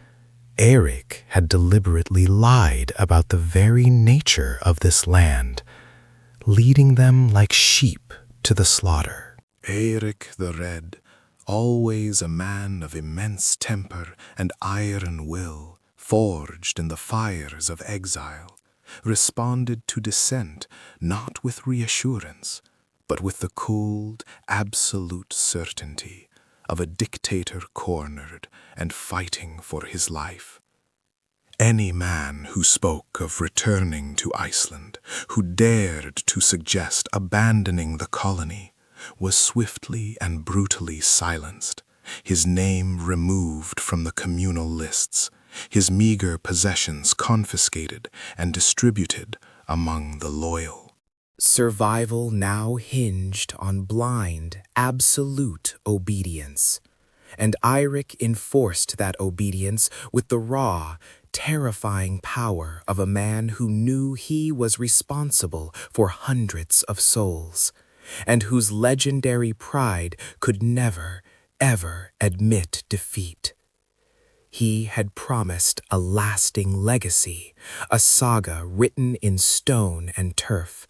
Eric had deliberately lied about the very nature of this land, leading them like sheep to the slaughter. Eric the Red, always a man of immense temper and iron will, forged in the fires of exile, responded to dissent not with reassurance, but with the cold, absolute certainty of a dictator cornered and fighting for his life. Any man who spoke of returning to Iceland, who dared to suggest abandoning the colony, was swiftly and brutally silenced, his name removed from the communal lists, his meager possessions confiscated and distributed among the loyal. Survival now hinged on blind, absolute obedience, and Eirik enforced that obedience with the raw, terrifying power of a man who knew he was responsible for hundreds of souls, and whose legendary pride could never, ever admit defeat. He had promised a lasting legacy, a saga written in stone and turf,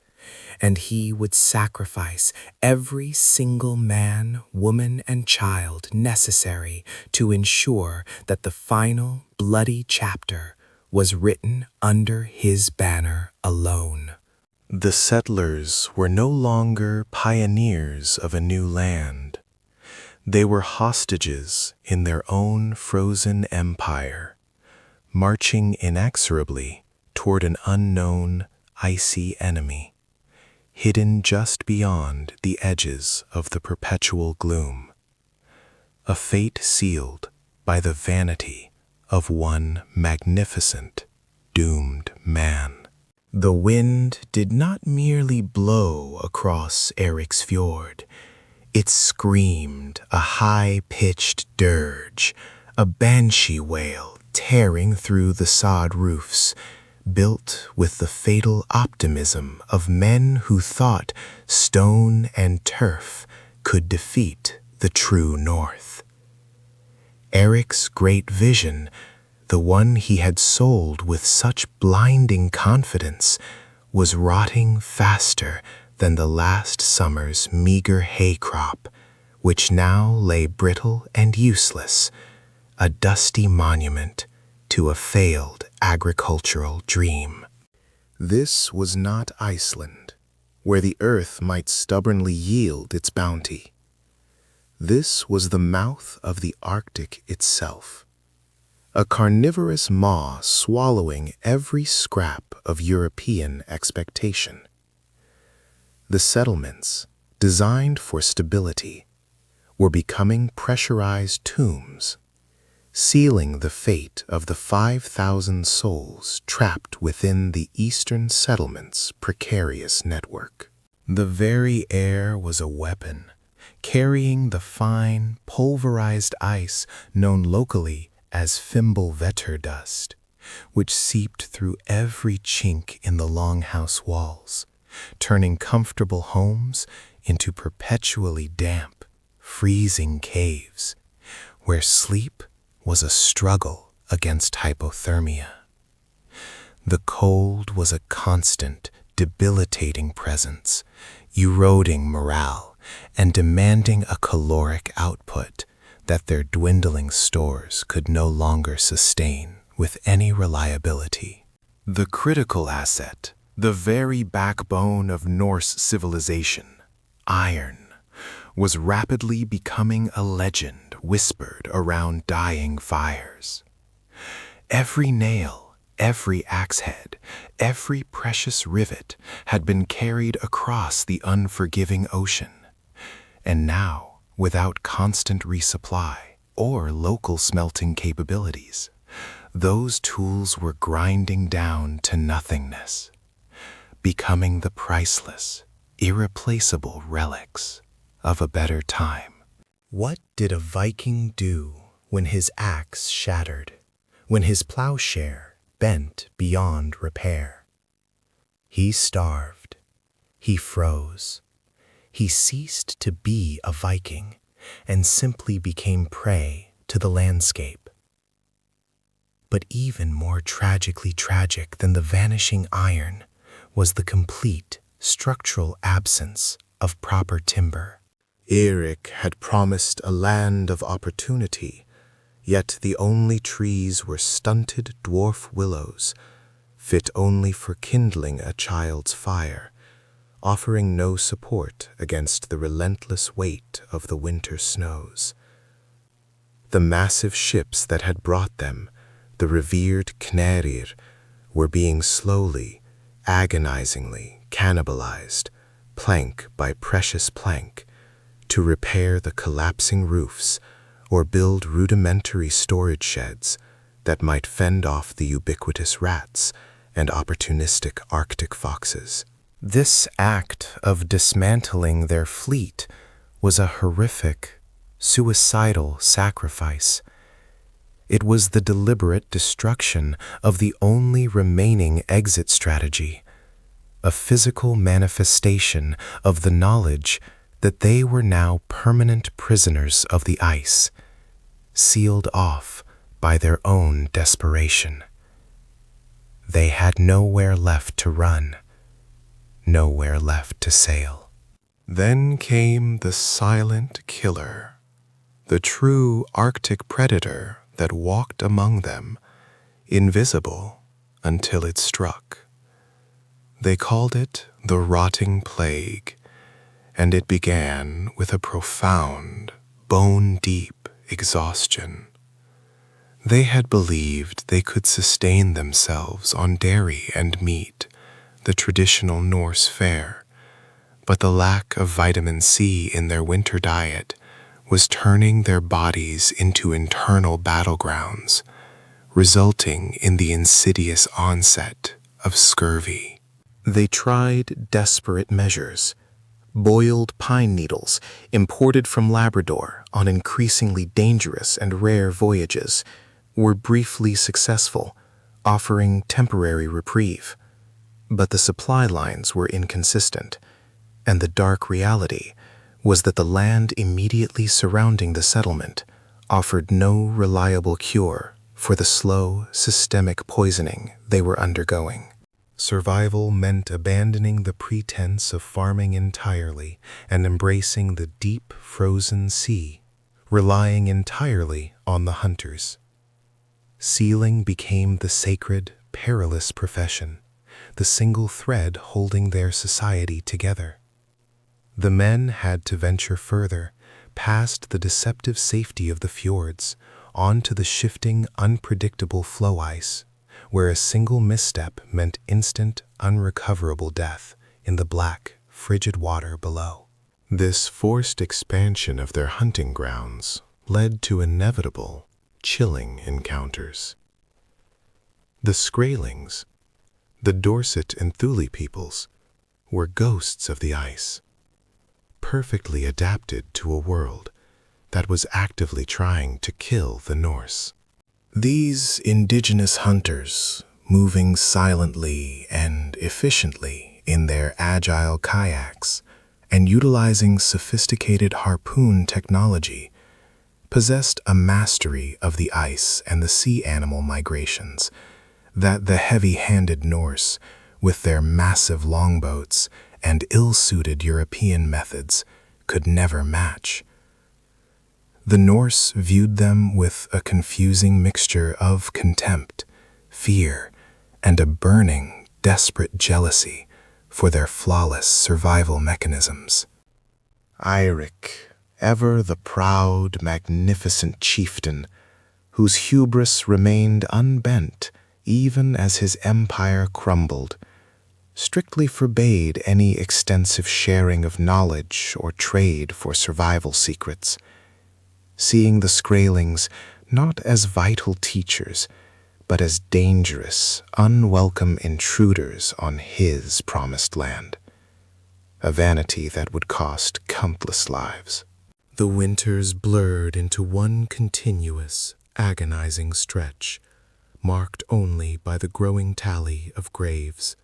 and he would sacrifice every single man, woman, and child necessary to ensure that the final bloody chapter was written under his banner alone. The settlers were no longer pioneers of a new land. They were hostages in their own frozen empire, marching inexorably toward an unknown, icy enemy, hidden just beyond the edges of the perpetual gloom. A fate sealed by the vanity of one magnificent, doomed man. The wind did not merely blow across Eric's fjord. It screamed a high-pitched dirge, a banshee wail tearing through the sod roofs, built with the fatal optimism of men who thought stone and turf could defeat the true North. Eric's great vision, the one he had sold with such blinding confidence, was rotting faster than the last summer's meager hay crop, which now lay brittle and useless, a dusty monument to a failed agricultural dream. This was not Iceland, where the earth might stubbornly yield its bounty. This was the mouth of the Arctic itself, a carnivorous maw swallowing every scrap of European expectation. The settlements, designed for stability, were becoming pressurized tombs, sealing the fate of the 5,000 souls trapped within the eastern settlement's precarious network. The very air was a weapon, carrying the fine, pulverized ice known locally as Fimbulvetur dust, which seeped through every chink in the longhouse walls, turning comfortable homes into perpetually damp, freezing caves, where sleep was a struggle against hypothermia. The cold was a constant, debilitating presence, eroding morale and demanding a caloric output that their dwindling stores could no longer sustain with any reliability. The critical asset, the very backbone of Norse civilization, iron, was rapidly becoming a legend whispered around dying fires. Every nail, every axe head, every precious rivet had been carried across the unforgiving ocean, and now, without constant resupply or local smelting capabilities, those tools were grinding down to nothingness, becoming the priceless, irreplaceable relics of a better time. What did a Viking do when his axe shattered, when his plowshare bent beyond repair? He starved. He froze. He ceased to be a Viking and simply became prey to the landscape. But even more tragically tragic than the vanishing iron was the complete structural absence of proper timber. Eirik had promised a land of opportunity, yet the only trees were stunted dwarf willows, fit only for kindling a child's fire, offering no support against the relentless weight of the winter snows. The massive ships that had brought them, the revered Knerir, were being slowly, agonizingly cannibalized, plank by precious plank, to repair the collapsing roofs or build rudimentary storage sheds that might fend off the ubiquitous rats and opportunistic Arctic foxes. This act of dismantling their fleet was a horrific, suicidal sacrifice. It was the deliberate destruction of the only remaining exit strategy, a physical manifestation of the knowledge that they were now permanent prisoners of the ice, sealed off by their own desperation. They had nowhere left to run, nowhere left to sail. Then came the silent killer, the true Arctic predator that walked among them, invisible until it struck. They called it the rotting plague, and it began with a profound, bone-deep exhaustion. They had believed they could sustain themselves on dairy and meat, the traditional Norse fare, but the lack of vitamin C in their winter diet was turning their bodies into internal battlegrounds, resulting in the insidious onset of scurvy. They tried desperate measures. Boiled pine needles, imported from Labrador on increasingly dangerous and rare voyages, were briefly successful, offering temporary reprieve. But the supply lines were inconsistent, and the dark reality was that the land immediately surrounding the settlement offered no reliable cure for the slow, systemic poisoning they were undergoing. Survival meant abandoning the pretense of farming entirely and embracing the deep, frozen sea, relying entirely on the hunters. Sealing became the sacred, perilous profession, the single thread holding their society together. The men had to venture further, past the deceptive safety of the fjords, onto the shifting, unpredictable floe ice, where a single misstep meant instant, unrecoverable death in the black, frigid water below. This forced expansion of their hunting grounds led to inevitable, chilling encounters. The Skraelings, the Dorset and Thule peoples, were ghosts of the ice, perfectly adapted to a world that was actively trying to kill the Norse. These indigenous hunters, moving silently and efficiently in their agile kayaks and utilizing sophisticated harpoon technology, possessed a mastery of the ice and the sea animal migrations that the heavy-handed Norse, with their massive longboats and ill-suited European methods, could never match. The Norse viewed them with a confusing mixture of contempt, fear, and a burning, desperate jealousy for their flawless survival mechanisms. Eirik, ever the proud, magnificent chieftain, whose hubris remained unbent even as his empire crumbled, strictly forbade any extensive sharing of knowledge or trade for survival secrets, seeing the Skraelings not as vital teachers, but as dangerous, unwelcome intruders on his promised land, a vanity that would cost countless lives. The winters blurred into one continuous, agonizing stretch, marked only by the growing tally of graves.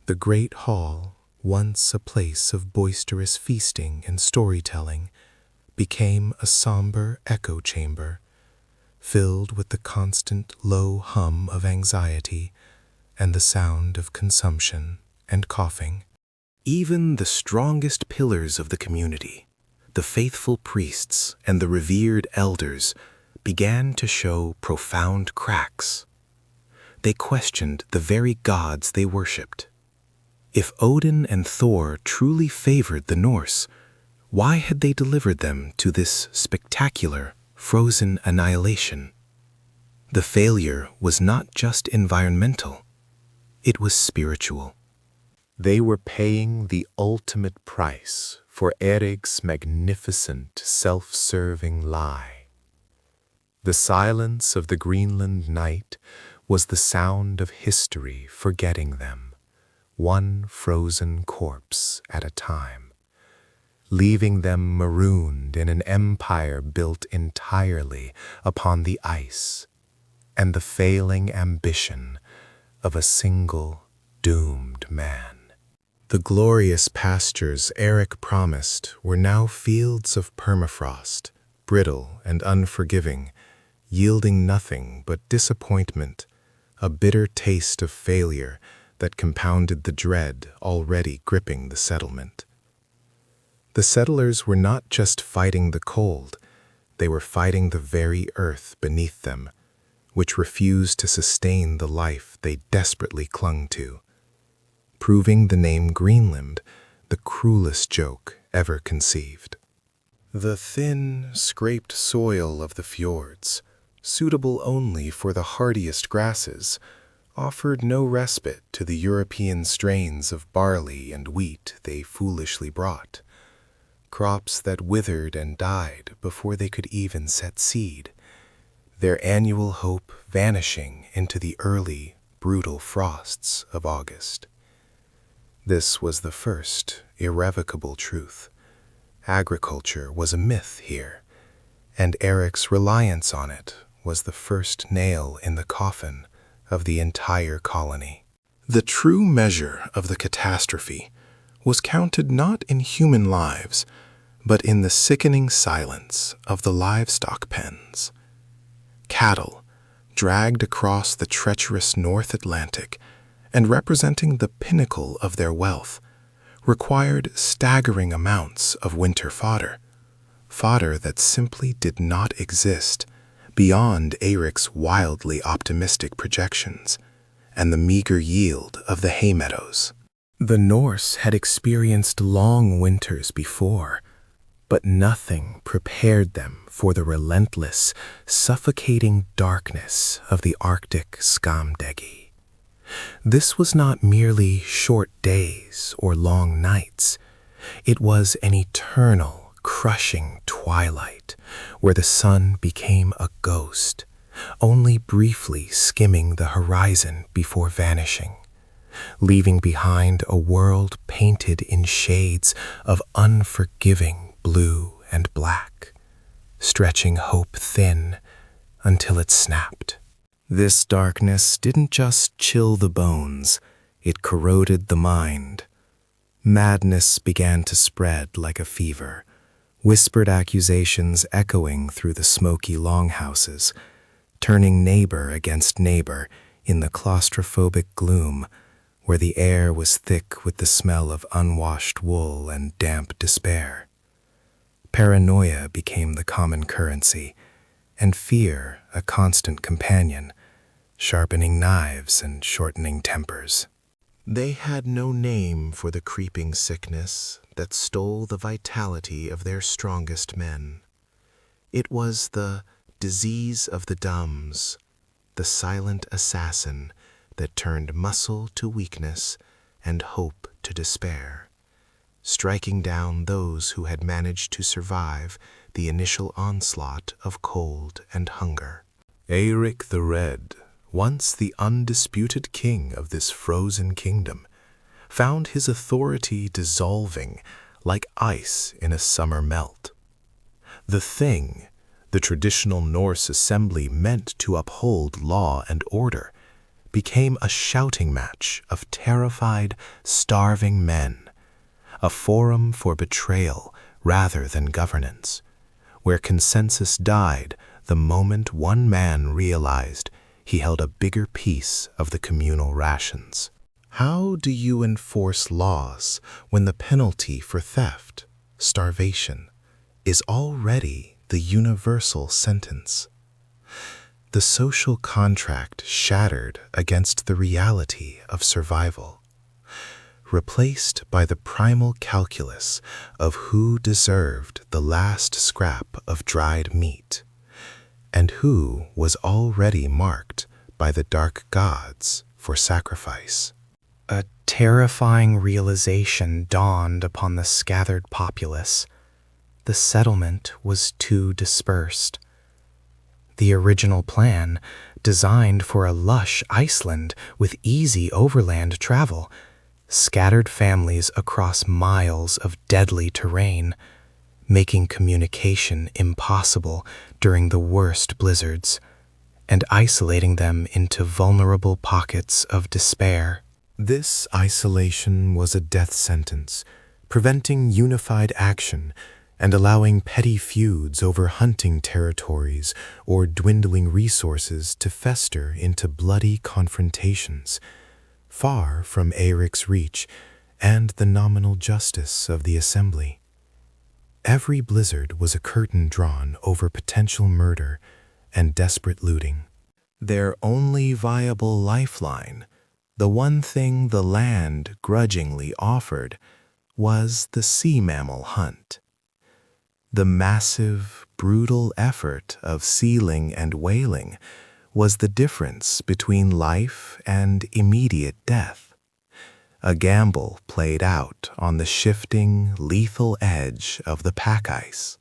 The great hall, once a place of boisterous feasting and storytelling, became a somber echo chamber, filled with the constant low hum of anxiety and the sound of consumption and coughing. Even the strongest pillars of the community, the faithful priests and the revered elders, began to show profound cracks. They questioned the very gods they worshipped. If Odin and Thor truly favored the Norse, why had they delivered them to this spectacular, frozen annihilation? The failure was not just environmental, it was spiritual. They were paying the ultimate price for Eric's magnificent, self-serving lie. The silence of the Greenland night was the sound of history forgetting them, one frozen corpse at a time, leaving them marooned in an empire built entirely upon the ice and the failing ambition of a single doomed man. The glorious pastures Eric promised were now fields of permafrost, brittle and unforgiving, yielding nothing but disappointment, a bitter taste of failure that compounded the dread already gripping the settlement. The settlers were not just fighting the cold, they were fighting the very earth beneath them, which refused to sustain the life they desperately clung to, proving the name Greenland the cruelest joke ever conceived. The thin, scraped soil of the fjords, suitable only for the hardiest grasses, offered no respite to the European strains of barley and wheat they foolishly brought, crops that withered and died before they could even set seed, their annual hope vanishing into the early, brutal frosts of August. This was the first irrevocable truth. Agriculture was a myth here, and Eric's reliance on it was the first nail in the coffin of the entire colony. The true measure of the catastrophe was counted not in human lives, but in the sickening silence of the livestock pens. Cattle, dragged across the treacherous North Atlantic and representing the pinnacle of their wealth, required staggering amounts of winter fodder, fodder that simply did not exist beyond Eric's wildly optimistic projections and the meager yield of the hay meadows. The Norse had experienced long winters before, but nothing prepared them for the relentless, suffocating darkness of the Arctic skamdegi. This was not merely short days or long nights. It was an eternal, crushing twilight where the sun became a ghost, only briefly skimming the horizon before vanishing, leaving behind a world painted in shades of unforgiving blue and black, stretching hope thin until it snapped. This darkness didn't just chill the bones, it corroded the mind. Madness began to spread like a fever, whispered accusations echoing through the smoky longhouses, turning neighbor against neighbor in the claustrophobic gloom where the air was thick with the smell of unwashed wool and damp despair. Paranoia became the common currency, and fear a constant companion, sharpening knives and shortening tempers. They had no name for the creeping sickness that stole the vitality of their strongest men. It was the disease of the dumbs, the silent assassin that turned muscle to weakness and hope to despair, striking down those who had managed to survive the initial onslaught of cold and hunger. Eric the Red, once the undisputed king of this frozen kingdom, found his authority dissolving like ice in a summer melt. The Thing, the traditional Norse assembly meant to uphold law and order, became a shouting match of terrified, starving men, a forum for betrayal rather than governance, where consensus died the moment one man realized he held a bigger piece of the communal rations. How do you enforce laws when the penalty for theft, starvation, is already the universal sentence? The social contract shattered against the reality of survival, replaced by the primal calculus of who deserved the last scrap of dried meat. and who was already marked by the dark gods for sacrifice. A terrifying realization dawned upon the scattered populace. The settlement was too dispersed. The original plan, designed for a lush Iceland with easy overland travel, scattered families across miles of deadly terrain, making communication impossible during the worst blizzards, and isolating them into vulnerable pockets of despair. This isolation was a death sentence, preventing unified action and allowing petty feuds over hunting territories or dwindling resources to fester into bloody confrontations, far from Eirik's reach and the nominal justice of the assembly. Every blizzard was a curtain drawn over potential murder and desperate looting. Their only viable lifeline, the one thing the land grudgingly offered, was the sea mammal hunt. The massive, brutal effort of sealing and whaling was the difference between life and immediate death. A gamble played out on the shifting, lethal edge of the pack ice.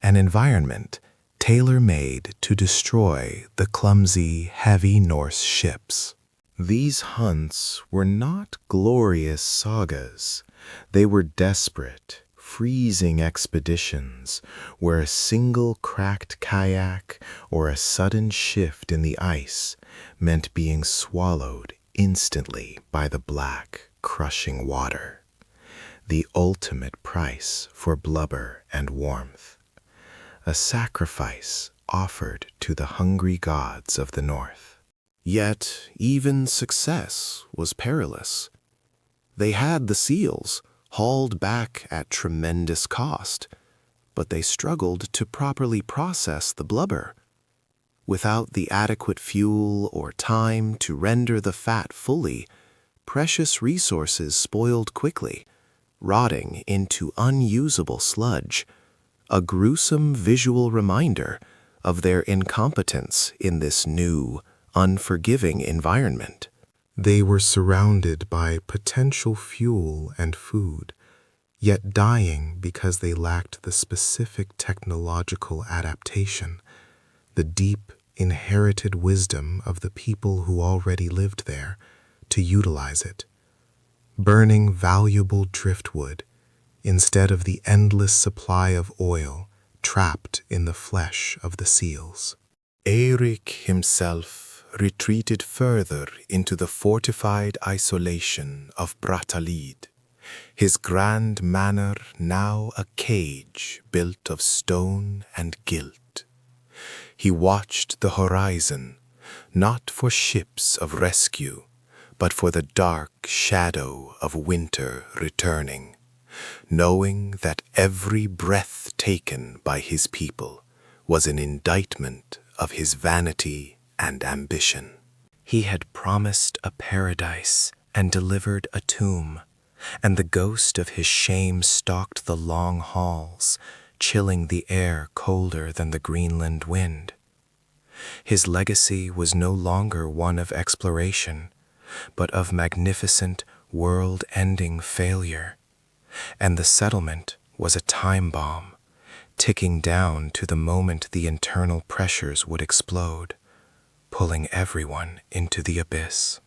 An environment tailor-made to destroy the clumsy, heavy Norse ships. These hunts were not glorious sagas. They were desperate, freezing expeditions where a single cracked kayak or a sudden shift in the ice meant being swallowed instantly by the black, crushing water. The ultimate price for blubber and warmth. A sacrifice offered to the hungry gods of the north. Yet even success was perilous. They had the seals, hauled back at tremendous cost, but they struggled to properly process the blubber. Without the adequate fuel or time to render the fat fully, precious resources spoiled quickly, rotting into unusable sludge, a gruesome visual reminder of their incompetence in this new, unforgiving environment. They were surrounded by potential fuel and food, yet dying because they lacked the specific technological adaptation, the deep, inherited wisdom of the people who already lived there, to utilize it. Burning valuable driftwood instead of the endless supply of oil trapped in the flesh of the seals. Eirik himself retreated further into the fortified isolation of Brattahlid, his grand manor now a cage built of stone and gilt. He watched the horizon, not for ships of rescue, but for the dark shadow of winter returning, knowing that every breath taken by his people was an indictment of his vanity and ambition. He had promised a paradise and delivered a tomb, and the ghost of his shame stalked the long halls, chilling the air colder than the Greenland wind. His legacy was no longer one of exploration, but of magnificent, world-ending failure, and the settlement was a time bomb, ticking down to the moment the internal pressures would explode, pulling everyone into the abyss.